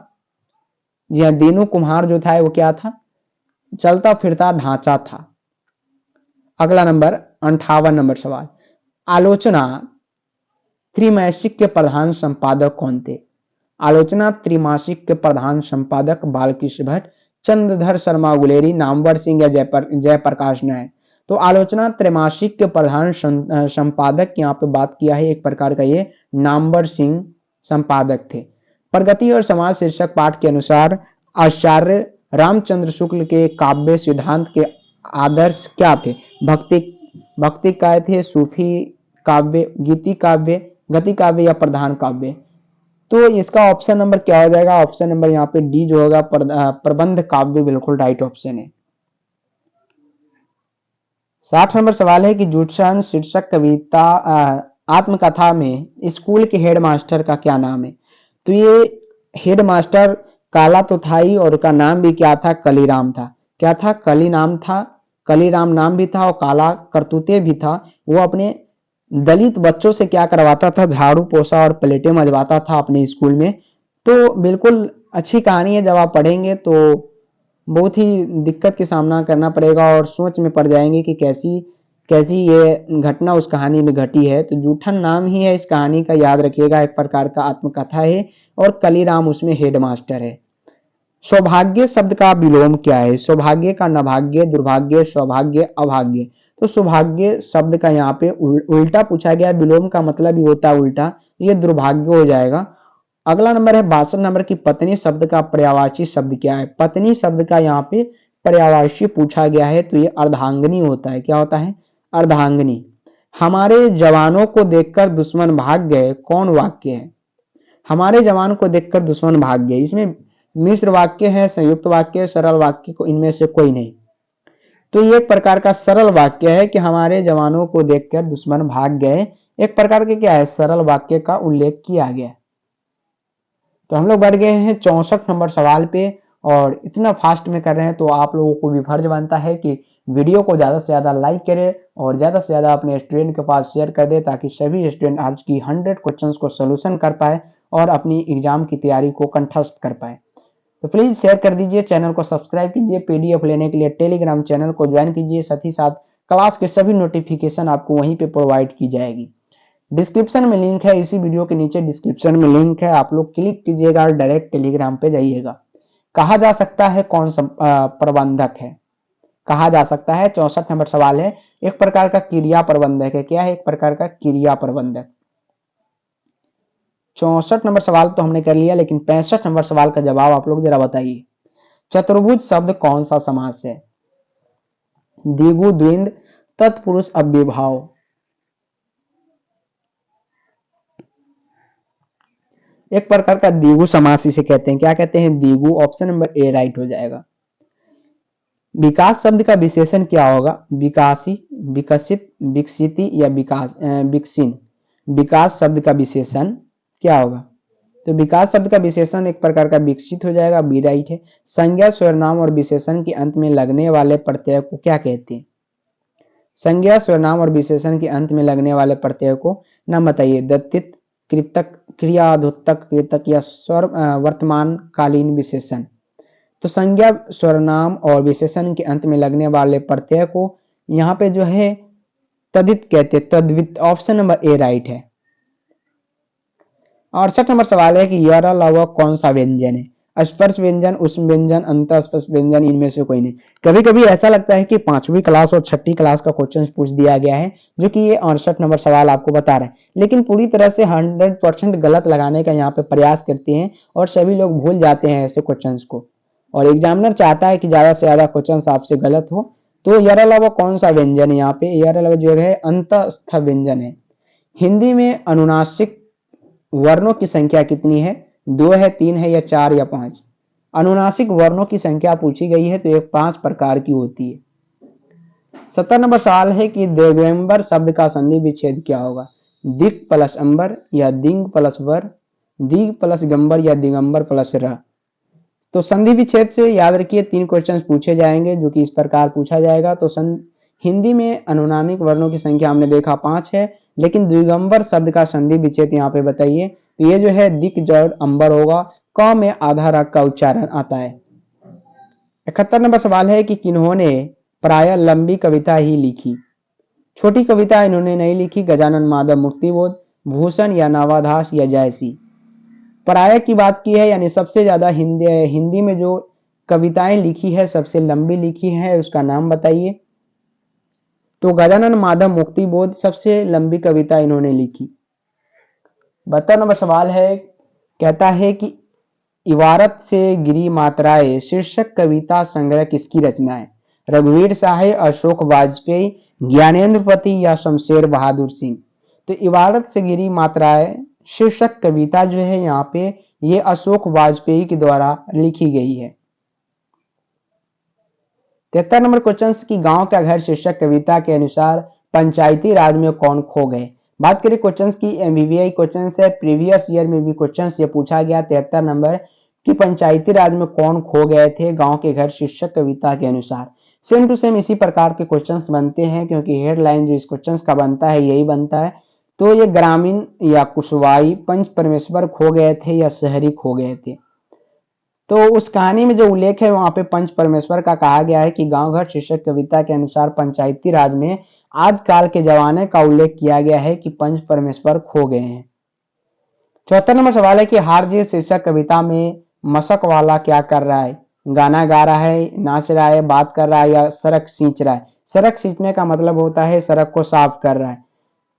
जी हाँ, दीनू कुम्हार जो था वो क्या था? चलता फिरता ढांचा था। अगला नंबर 58 नंबर सवाल, आलोचना त्रैमासिक के प्रधान संपादक कौन थे? आलोचना त्रैमासिक के प्रधान संपादक बालकृष्ण भट्ट, चंद्रधर शर्मा गुलेरी, नामवर सिंह, या जयप्रकाश नारायण? तो आलोचना त्रैमासिक के प्रधान संपादक यहाँ पे बात किया है, एक प्रकार का ये नामवर सिंह संपादक थे। प्रगति और समाज शीर्षक पाठ के अनुसार आचार्य रामचंद्र शुक्ल के काव्य सिद्धांत के आदर्श क्या थे? भक्ति काव्य थे, सूफी काव्य, गीति काव्य, गति काव्य, या प्रधान काव्य? तो इसका ऑप्शन नंबर क्या हो जाएगा? ऑप्शन नंबर यहाँ पे डी जो होगा प्रबंध काव्य बिल्कुल राइट ऑप्शन है। 60 नंबर सवाल है कि जूठन शीर्षक कविता आत्मकथा में स्कूल के हेडमास्टर का क्या नाम है? तो ये हेडमास्टर काला तो था ही, और उसका नाम भी क्या था? कलीराम था। क्या था? कली नाम था, कलीराम नाम भी था, और काला करतूते भी था। वो अपने दलित बच्चों से क्या करवाता था? झाड़ू पोछा और प्लेटें मजवाता था अपने स्कूल में। तो बिल्कुल अच्छी कहानी है, जब आप पढ़ेंगे तो बहुत ही दिक्कत का सामना करना पड़ेगा और सोच में पड़ जाएंगे कि कैसी ये घटना उस कहानी में घटी है। तो जूठन नाम ही है इस कहानी का, याद रखिएगा, एक प्रकार का आत्मकथा है, और कलीराम उसमें हेडमास्टर है। सौभाग्य शब्द का विलोम क्या है? सौभाग्य का नभाग्य, दुर्भाग्य, सौभाग्य, अभाग्य। तो सौभाग्य शब्द का यहाँ पे उल्टा पूछा गया, विलोम का मतलब ही होता है उल्टा, ये दुर्भाग्य हो जाएगा। अगला नंबर है 62 नंबर की पत्नी शब्द का पर्यायवाची शब्द क्या है? पत्नी शब्द का यहाँ पे पर्यायवाची पूछा गया है तो ये अर्धांगिनी होता है। क्या होता है? अर्धांगिनी। हमारे जवानों को देखकर दुश्मन भाग गए, कौन वाक्य है? हमारे जवान को देखकर दुश्मन भाग गए, इसमें मिश्र वाक्य है, संयुक्त वाक्य, सरल वाक्य को इनमें से कोई नहीं। तो ये एक प्रकार का सरल वाक्य है कि हमारे जवानों को देखकर दुश्मन भाग गए। एक प्रकार के क्या है? सरल वाक्य का उल्लेख किया गया। तो हम लोग बढ़ गए हैं 64 नंबर सवाल पे, और इतना फास्ट में कर रहे हैं तो आप लोगों को भी फर्ज बनता है कि वीडियो को ज्यादा से ज्यादा लाइक करें और ज्यादा से ज्यादा अपने स्टूडेंट के पास शेयर कर दे, ताकि सभी स्टूडेंट आज की 100 क्वेश्चंस को सोल्यूशन कर पाए और अपनी एग्जाम की तैयारी को कंठस्थ कर पाए। तो प्लीज शेयर कर दीजिए, चैनल को सब्सक्राइब कीजिए, पीडीएफ लेने के लिए टेलीग्राम चैनल को ज्वाइन कीजिए, साथ ही साथ क्लास के सभी नोटिफिकेशन आपको वहीं पे प्रोवाइड की जाएगी। डिस्क्रिप्शन में लिंक है, इसी वीडियो के नीचे डिस्क्रिप्शन में लिंक है, आप लोग क्लिक कीजिएगा और डायरेक्ट टेलीग्राम पे जाइएगा। कहा जा सकता है कौन सा प्रबंधक है? कहा जा सकता है, 64 नंबर सवाल है, एक प्रकार का क्रिया प्रबंधक है। क्या है? एक प्रकार का क्रिया प्रबंधक। 64 नंबर सवाल तो हमने कर लिया, लेकिन 65 नंबर सवाल का जवाब आप लोग जरा बताइए। चतुर्भुज शब्द कौन सा समास है? द्विगु, द्विंद, तत्पुरुष, अव्ययभाव। एक प्रकार का द्विगु समास इसे कहते हैं। क्या कहते हैं? द्विगु। ऑप्शन नंबर ए राइट हो जाएगा। विकास शब्द का विशेषण क्या होगा? विकासी, विकसित, विकसिती या विकास विकसिन। विकास शब्द का विशेषण क्या होगा? तो विकास शब्द का विशेषण एक प्रकार का विकसित हो जाएगा, बी राइट है। संज्ञा, सर्वनाम और विशेषण के अंत में लगने वाले प्रत्यय को क्या कहते हैं? संज्ञा, सर्वनाम और विशेषण के अंत में लगने वाले प्रत्यय को नाम बताइए। दत्तित, कृतक, क्रियाधोत्तक, कृतक या वर्तमान कालीन विशेषण। तो संज्ञा, सर्वनाम और विशेषण के अंत में लगने वाले प्रत्यय को यहाँ पे जो है तदित कहते, तद्वित। ऑप्शन नंबर ए राइट है। 68 नंबर सवाल है कि यर लव कौन सा व्यंजन है? स्पर्श व्यंजन, उष्म व्यंजन, अंतःस्पर्श व्यंजन, इनमें से कोई नहीं। कभी कभी ऐसा लगता है कि 5वीं क्लास और 6ठी क्लास का क्वेश्चन पूछ दिया गया है, जो कि ये 68 नंबर सवाल आपको बता रहा है, लेकिन पूरी तरह से 100% गलत लगाने का यहाँ पे प्रयास करते हैं और सभी लोग भूल जाते हैं ऐसे क्वेश्चन को, और एग्जामिनर चाहता है कि ज्यादा से ज्यादा क्वेश्चन आपसे गलत हो। तो यर लव कौन सा व्यंजन है? यहाँ पे यर लव जो है अंतस्थ व्यंजन है। हिंदी में अनुनासिक वर्णों की संख्या कितनी है? 2 है, 3 है या 4 या 5? अनुनासिक वर्णों की संख्या पूछी गई है तो ये 5 प्रकार की होती है। 70 नंबर सवाल है कि दिगंबर शब्द का संधि विच्छेद क्या होगा? दिक प्लस अंबर या दिंग प्लस वर, दिग प्लस गंबर या दिगंबर प्लस र। तो संधि विच्छेद से याद रखिए 3 क्वेश्चन पूछे जाएंगे, जो कि इस प्रकार पूछा जाएगा। तो हिंदी में अनुनानिक वर्णों की संख्या हमने देखा 5 है, लेकिन दिगंबर शब्द का संधि विच्छेद यहाँ पे बताइए। तो ये जो है दिक जोड़ अंबर होगा, क में आधा रग का उच्चारण आता है। 71 नंबर सवाल है कि किन्होंने प्राय लंबी कविता ही लिखी? छोटी कविता इन्होंने नहीं लिखी। गजानन माधव, मुक्तिबोध, भूषण या नवाधास या जयसी। प्राय की बात की है, यानी सबसे ज्यादा हिंदी में जो कविताएं लिखी है, सबसे लंबी लिखी है, उसका नाम बताइए। तो गजानन माधव, मुक्तिबोध सबसे लंबी कविता इन्होंने लिखी। 72 नंबर सवाल है, कहता है कि इबारत से गिरी मात्राएं शीर्षक कविता संग्रह किसकी रचना है? रघुवीर साहे, अशोक वाजपेयी, ज्ञानेंद्रपति या शमशेर बहादुर सिंह। तो इबारत से गिरी मात्राएं शीर्षक कविता जो है यहाँ पे ये अशोक वाजपेयी के द्वारा लिखी गई है। 73 नंबर क्वेश्चन की गांव का घर शीर्षक कविता के अनुसार पंचायती राज में कौन खो गए? बात करें क्वेश्चन की, एमबीबीआई क्वेश्चन है, प्रीवियस ईयर में भी क्वेश्चन ये पूछा गया 73 नंबर कि पंचायती राज में कौन खो गए थे गांव के घर शीर्षक कविता के अनुसार। सेम टू सेम इसी प्रकार के क्वेश्चंस बनते हैं, क्योंकि हेडलाइन जो इस क्वेश्चंस का बनता है यही बनता है। तो ये ग्रामीण या कुशवाई पंच परमेश्वर खो गए थे या शहरी खो गए थे? तो उस कहानी में जो उल्लेख है वहां पे पंच परमेश्वर का कहा गया है कि गांव घर शीर्षक कविता के अनुसार पंचायती राज में आजकाल के जमाने का उल्लेख किया गया है कि पंच परमेश्वर खो गए हैं। 74 नंबर सवाल है कि हार जीत शीर्षक कविता में मशक वाला क्या कर रहा है? गाना गा रहा है, नाच रहा है, बात कर रहा है या सड़क सींच रहा है? सड़क सींचने का मतलब होता है सड़क को साफ कर रहा है।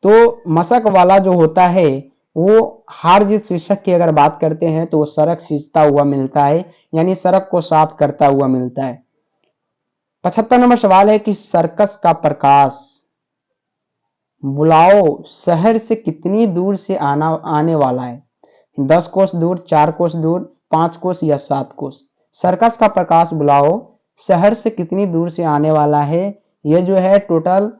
तो मशक वाला जो होता है वो हार जीत शीर्षक की अगर बात करते हैं तो वो सड़क सींचता हुआ मिलता है, यानी सड़क को साफ करता हुआ मिलता है। 75 नंबर सवाल है कि सर्कस का प्रकाश बुलाओ शहर से कितनी दूर से आने वाला है? 10 कोस दूर, 4 कोस दूर, 5 कोस या 7 कोस? सर्कस का प्रकाश बुलाओ शहर से कितनी दूर से आने वाला है? ये जो है टोटल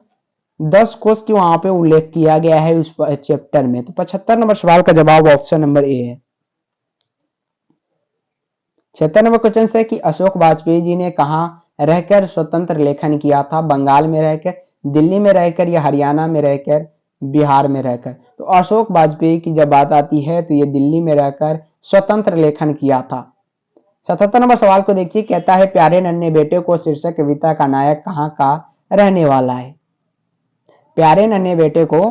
10 कोस की वहां पे उल्लेख किया गया है उस चैप्टर में। तो 75 नंबर सवाल का जवाब ऑप्शन नंबर ए है। 76 नंबर क्वेश्चन है कि अशोक वाजपेयी जी ने कहा रहकर स्वतंत्र लेखन किया था? बंगाल में रहकर, दिल्ली में रहकर या हरियाणा में रहकर, बिहार में रहकर? तो अशोक वाजपेयी की जब बात आती है तो ये दिल्ली में रहकर स्वतंत्र लेखन किया था। 77 नंबर सवाल को देखिए, कहता है प्यारे नन्हे बेटे को शीर्षक कविता का नायक कहाँ का रहने वाला है? प्यारे नन्हे बेटे को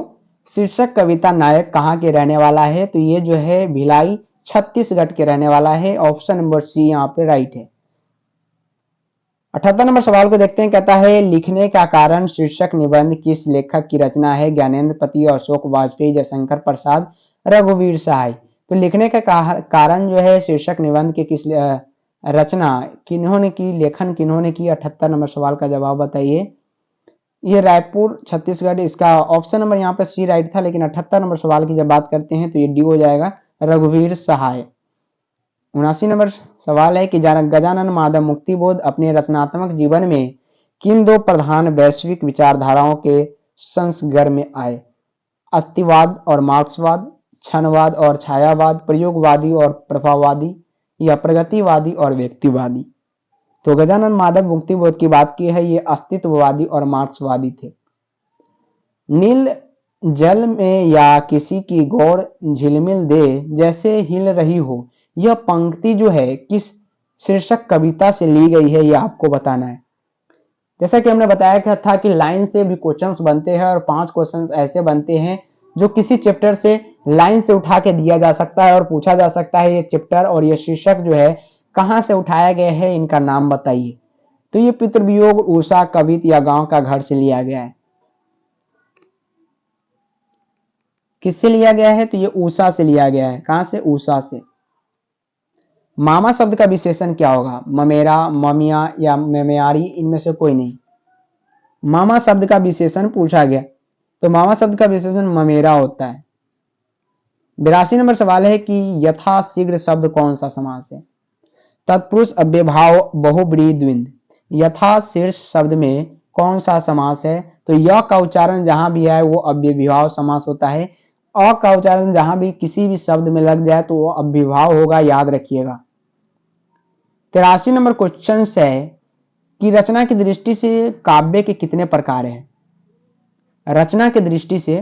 शीर्षक कविता नायक कहाँ के रहने वाला है? तो ये जो है भिलाई छत्तीसगढ़ के रहने वाला है। ऑप्शन नंबर सी यहाँ पे राइट है। 78 नंबर सवाल को देखते हैं, कहता है लिखने का कारण शीर्षक निबंध किस लेखक की रचना है? ज्ञानेंद्र पति, अशोक वाजपेयी, जयशंकर प्रसाद, रघुवीर सहाय? तो लिखने का कारण जो है शीर्षक निबंध के किस रचना किन्होंने की, लेखन किन्होंने की? 78 नंबर सवाल का जवाब बताइए। ये रायपुर छत्तीसगढ़, इसका ऑप्शन नंबर यहाँ पे सी राइट था, लेकिन 78 नंबर सवाल की जब बात करते हैं तो ये डी हो जाएगा, रघुवीर सहाय। 79 नंबर सवाल है कि गजानन माधव मुक्तिबोध अपने रचनात्मक जीवन में किन दो प्रधान वैश्विक विचारधाराओं के संसर्ग में आए? अस्तिवाद और मार्क्सवाद, क्षणवाद और छायावाद, प्रयोगवादी और प्रभाववादी, या प्रगतिवादी और व्यक्तिवादी? तो गजानन माधव मुक्तिबोध की बात की है, ये अस्तित्ववादी और मार्क्सवादी थे। नील जल में या किसी की गौर झिलमिल दे जैसे हिल रही हो, यह पंक्ति जो है किस शीर्षक कविता से ली गई है, यह आपको बताना है। जैसा कि हमने बताया था कि लाइन से भी क्वेश्चंस बनते हैं और 5 क्वेश्चंस ऐसे बनते हैं जो किसी चैप्टर से लाइन से उठा के दिया जा सकता है और पूछा जा सकता है ये चैप्टर और ये शीर्षक जो है कहां से उठाया गया है, इनका नाम बताइए। तो ये पितृवियोग, उषा, कवित या गांव का घर से लिया गया है। किससे लिया गया है? तो ये उषा से लिया गया है। कहां से? उषा से। मामा शब्द का विशेषण क्या होगा? ममेरा, ममिया या मेमेयारी? इनमें से कोई नहीं। मामा शब्द का विशेषण पूछा गया तो मामा शब्द का विशेषण ममेरा होता है। 82 नंबर सवाल है कि यथा शीघ्र शब्द कौन सा समास है? तत्पुरुष, अव्ययभाव, बहुब्रीहि, द्विंद? यथा शीर्ष शब्द में कौन सा समास है? तो य का उच्चारण जहां भी है वो अव्ययभाव समास होता है। अ का उच्चारण जहां भी किसी भी शब्द में लग जाए तो वो अव्ययभाव होगा, याद रखिएगा। 83 नंबर क्वेश्चन है कि रचना की दृष्टि से काव्य के कितने प्रकार हैं? रचना की दृष्टि से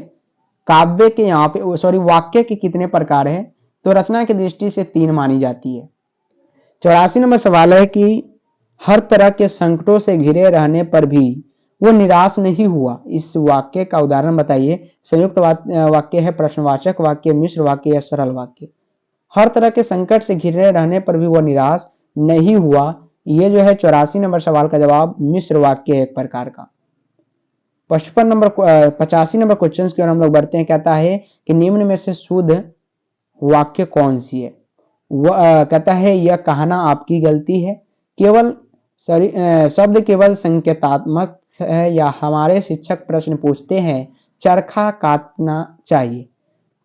काव्य के यहाँ पे वाक्य के कितने प्रकार हैं? तो रचना की दृष्टि से 3 मानी जाती है। 84 नंबर सवाल है कि हर तरह के संकटों से घिरे रहने पर भी वो निराश नहीं हुआ, इस वाक्य का उदाहरण बताइए। संयुक्त वाक्य है, प्रश्नवाचक वाक्य, मिश्र वाक्य या सरल वाक्य? हर तरह के संकट से घिरे रहने पर भी वो निराश नहीं हुआ, ये जो है 84 नंबर सवाल का जवाब मिश्र वाक्य है एक प्रकार का। 85 नंबर क्वेश्चन की ओर हम लोग बढ़ते हैं। कहता है कि निम्न में से शुद्ध वाक्य कौन सी है? कहता है यह कहना आपकी गलती है, केवल शब्द केवल संकेतात्मक है, या हमारे शिक्षक प्रश्न पूछते हैं चरखा काटना चाहिए।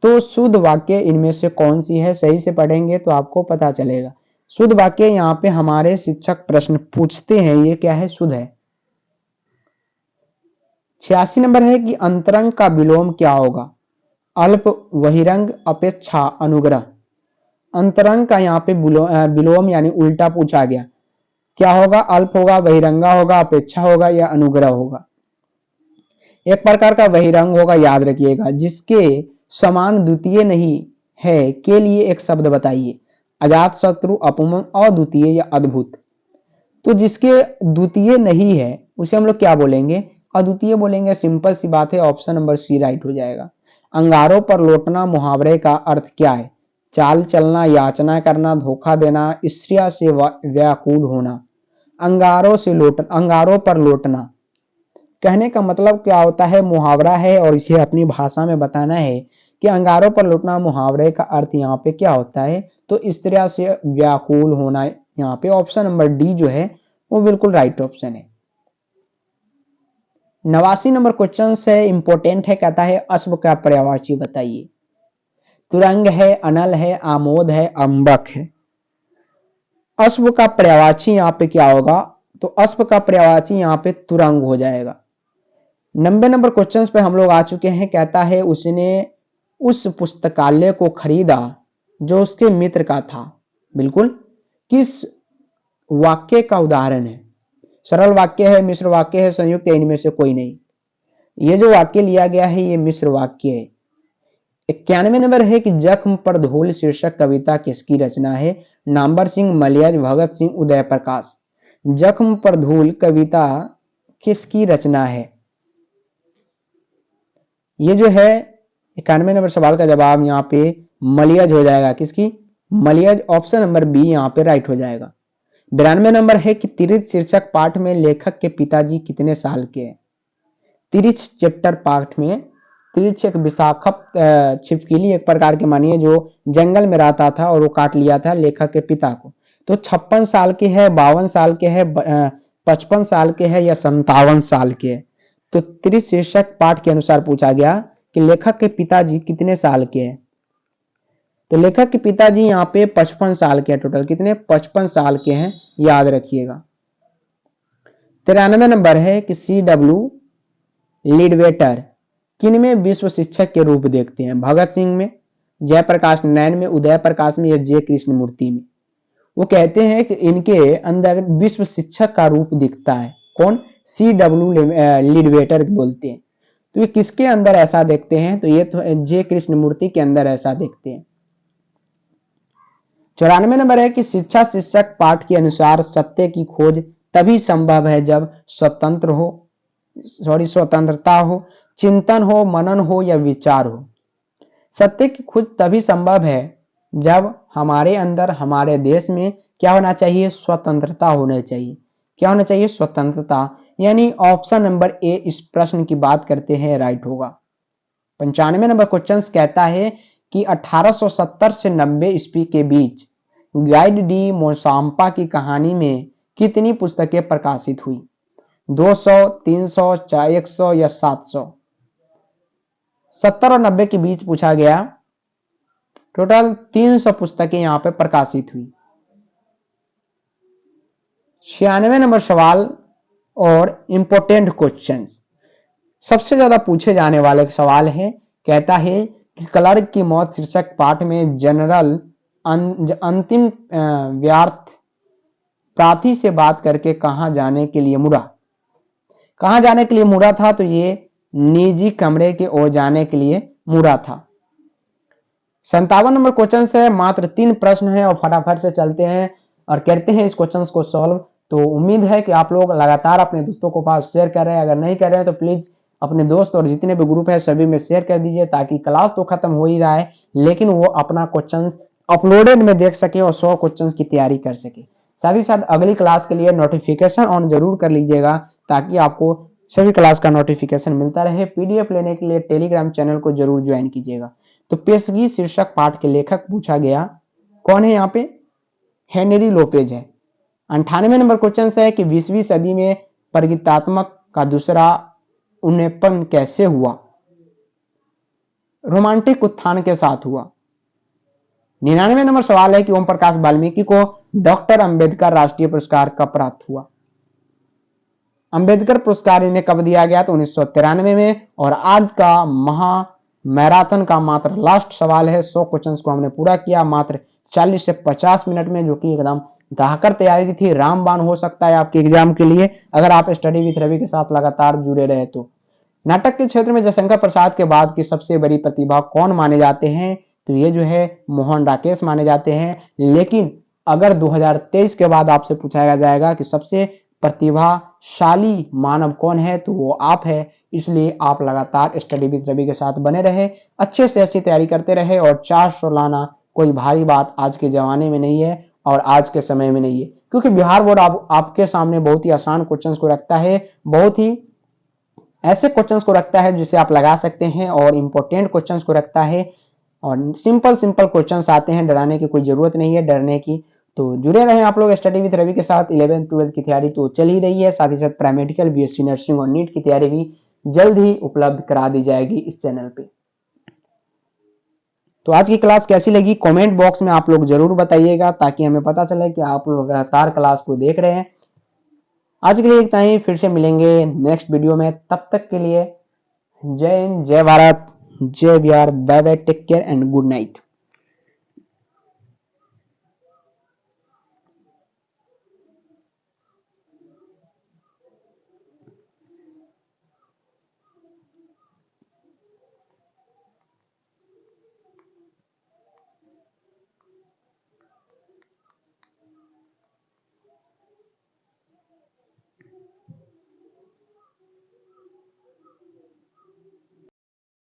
तो शुद्ध वाक्य इनमें से कौन सी है? सही से पढ़ेंगे तो आपको पता चलेगा। शुद्ध वाक्य यहाँ पे हमारे शिक्षक प्रश्न पूछते हैं, ये क्या है? शुद्ध है। 86 नंबर है कि अंतरंग का विलोम क्या होगा? अल्प, बहिरंग, अपेक्षा, अनुग्रह? अंतरंग का यहाँ पे विलोम यानी उल्टा पूछा गया, क्या होगा? अल्प होगा, बहिरंगा होगा, अपेक्षा होगा या अनुग्रह होगा? एक प्रकार का बहिरंग होगा, याद रखिएगा। जिसके समान द्वितीय नहीं है के लिए एक शब्द बताइए। अजात शत्रु, अपमन, अद्वितीय या अद्भुत? तो जिसके द्वितीय नहीं है उसे हम लोग क्या बोलेंगे? अद्वितीय बोलेंगे। सिंपल सी बात है, ऑप्शन नंबर सी राइट हो जाएगा। अंगारों पर लौटना मुहावरे का अर्थ क्या है? चाल चलना, याचना करना, धोखा देना, स्त्रिया से व्याकुल होना? अंगारों पर लौटना कहने का मतलब क्या होता है? मुहावरा है और इसे अपनी भाषा में बताना है कि अंगारों पर लौटना मुहावरे का अर्थ यहाँ पे क्या होता है? तो स्त्रिया से व्याकुल होना। यहाँ पे ऑप्शन नंबर डी जो है वो बिल्कुल राइट ऑप्शन है। 89 नंबर क्वेश्चन है, इंपॉर्टेंट है, कहता है अश्व का पर्यायवाची बताइए। तुरंग है, अनल है, आमोद है, अंबक है। अश्व का पर्यायवाची यहाँ पे क्या होगा, तो अश्व का पर्यायवाची यहाँ पे तुरंग हो जाएगा। 90 नंबर क्वेश्चन पे हम लोग आ चुके हैं, कहता है उसने उस पुस्तकालय को खरीदा जो उसके मित्र का था। बिल्कुल, किस वाक्य का उदाहरण है? सरल वाक्य है, मिश्र वाक्य है, संयुक्त है, इनमें से कोई नहीं। ये जो वाक्य लिया गया है ये मिश्र वाक्य है। 91 नंबर है कि जख्म पर धूल शीर्षक कविता किसकी रचना है? नाम्बर सिंह, मलियज, भगत सिंह, उदय प्रकाश। जख्म पर धूल कविता किसकी रचना है? ये जो है 91 नंबर सवाल का जवाब यहाँ पे मलियज हो जाएगा। किसकी? मलियज। ऑप्शन नंबर बी यहाँ पे राइट हो जाएगा। 92 नंबर है कि तिरिथ शीर्षक पाठ में लेखक के पिताजी कितने साल के हैं? तिरिथ चैप्टर पाठ में, तिरिथ एक विषाक्त छिपकली एक प्रकार के मानिए जो जंगल में रहता था और वो काट लिया था लेखक के पिता को। तो 56 साल के है, 52 साल के है, 55 साल के है या 57 साल के है? तो तिरिथ शीर्षक पाठ के अनुसार पूछा गया कि लेखक के पिताजी कितने साल के हैं। तो लेखक के पिताजी यहाँ पे 55 साल के हैं। टोटल कितने? 55 साल के हैं, याद रखिएगा। 93 नंबर है कि CW लीडवेटर किन में विश्व शिक्षक के रूप देखते हैं? भगत सिंह में, जयप्रकाश नारायण में, उदय प्रकाश में या जे कृष्णमूर्ति में? वो कहते हैं कि इनके अंदर विश्व शिक्षक का रूप दिखता है। कौन? CW लीडवेटर बोलते हैं। तो ये किसके अंदर ऐसा देखते हैं? तो ये तो जे कृष्णमूर्ति के अंदर ऐसा देखते हैं। 94 नंबर है कि शिक्षा शिक्षक पाठ के अनुसार सत्य की खोज तभी संभव है जब स्वतंत्रता हो, चिंतन हो, मनन हो या विचार हो। सत्य की खोज तभी संभव है जब हमारे अंदर, हमारे देश में क्या होना चाहिए? स्वतंत्रता होना चाहिए। क्या होना चाहिए? स्वतंत्रता। यानी ऑप्शन नंबर ए इस प्रश्न की बात करते हैं, राइट होगा। 95 नंबर क्वेश्चन कहता है कि 1870 से 90 ईस्वी के बीच गाइड डी मोसाम्पा की कहानी में कितनी पुस्तकें प्रकाशित हुई? 200, 300, 100 या 700? 70 और 90 के बीच पूछा गया। टोटल 300 पुस्तकें यहां पे प्रकाशित हुई। 96 नंबर सवाल और इंपोर्टेंट क्वेश्चंस, सबसे ज्यादा पूछे जाने वाले सवाल है। कहता है कि क्लर्क की मौत शीर्षक पाठ में जनरल अंतिम व्यर्थ प्रार्थी से बात करके कहां जाने के लिए मुड़ा? कहां जाने के लिए मुड़ा था? तो ये निजी कमरे की ओर जाने के लिए मुड़ा था। 57 नंबर क्वेश्चन है, मात्र 3 प्रश्न है और फटाफट से चलते हैं और करते हैं इस क्वेश्चन को सॉल्व। तो उम्मीद है कि आप लोग लगातार अपने दोस्तों को पास शेयर कर रहे हैं। अगर नहीं कर रहे हैं तो प्लीज अपने दोस्त और जितने भी ग्रुप है सभी में शेयर कर दीजिए, ताकि क्लास तो खत्म हो ही रहा है लेकिन वो अपना क्वेश्चन अपलोडेड में देख सके और 100 क्वेश्चन की तैयारी कर सके। साथ ही साथ अगली क्लास के लिए नोटिफिकेशन ऑन जरूर कर लीजिएगा, ताकि आपको सभी क्लास का नोटिफिकेशन मिलता रहे। PDF लेने के लिए टेलीग्राम चैनल को जरूर ज्वाइन कीजिएगा। तो पेशगी शीर्षक पाठ के लेखक पूछा गया, कौन है यहाँ पे? हेनरी लोपेज है। 98 नंबर क्वेश्चन है कि 20वीं सदी में प्रगीतात्मक का दूसरा उन्नयन कैसे हुआ? रोमांटिक उत्थान के साथ हुआ। 99 नंबर सवाल है कि ओम प्रकाश वाल्मीकि को डॉक्टर अंबेडकर राष्ट्रीय पुरस्कार कब प्राप्त हुआ? अंबेडकर पुरस्कार इन्हें कब दिया गया? तो 1993 में। और आज का महा मैराथन का मात्र लास्ट सवाल है। 100 क्वेश्चंस को हमने पूरा किया मात्र 40 से 50 मिनट में, जो कि एकदम दहाकर तैयारी थी। रामबाण हो सकता है आपके एग्जाम के लिए अगर आप स्टडी विथ रवि के साथ लगातार जुड़े रहे तो। नाटक के क्षेत्र में जयशंकर प्रसाद के बाद की सबसे बड़ी प्रतिभा कौन माने जाते हैं? तो ये जो है मोहन राकेश माने जाते हैं। लेकिन अगर 2023 के बाद आपसे पूछा जाएगा कि सबसे प्रतिभाशाली मानव कौन है, तो वो आप है। इसलिए आप लगातार स्टडी विद रवि के साथ बने रहे, अच्छे से ऐसी तैयारी करते रहे। और 400 लाना कोई भारी बात आज के जमाने में नहीं है और आज के समय में नहीं है, क्योंकि बिहार बोर्ड आपके सामने बहुत ही आसान क्वेश्चंस को रखता है, बहुत ही ऐसे क्वेश्चंस को रखता है जिसे आप लगा सकते हैं और इंपॉर्टेंट क्वेश्चंस को रखता है और सिंपल क्वेश्चंस आते हैं। डराने की कोई जरूरत नहीं है, डरने की तो जुड़े रहें आप लोग स्टडी विद रवि के साथ। 11th 12th की तैयारी तो चल ही रही है, साथ ही साथ पैरामेडिकल, बीएससी नर्सिंग और नीट की तैयारी भी जल्द ही उपलब्ध करा दी जाएगी इस चैनल पे। तो आज की क्लास कैसी लगी कमेंट बॉक्स में आप लोग जरूर बताइएगा, ताकि हमें पता चले कि आप लोग लगातार क्लास को देख रहे हैं। आज के लिए इतना ही, फिर से मिलेंगे नेक्स्ट वीडियो में। तब तक के लिए जय हिंद, जय भारत, जय Bihar, bye bye, take care and good night.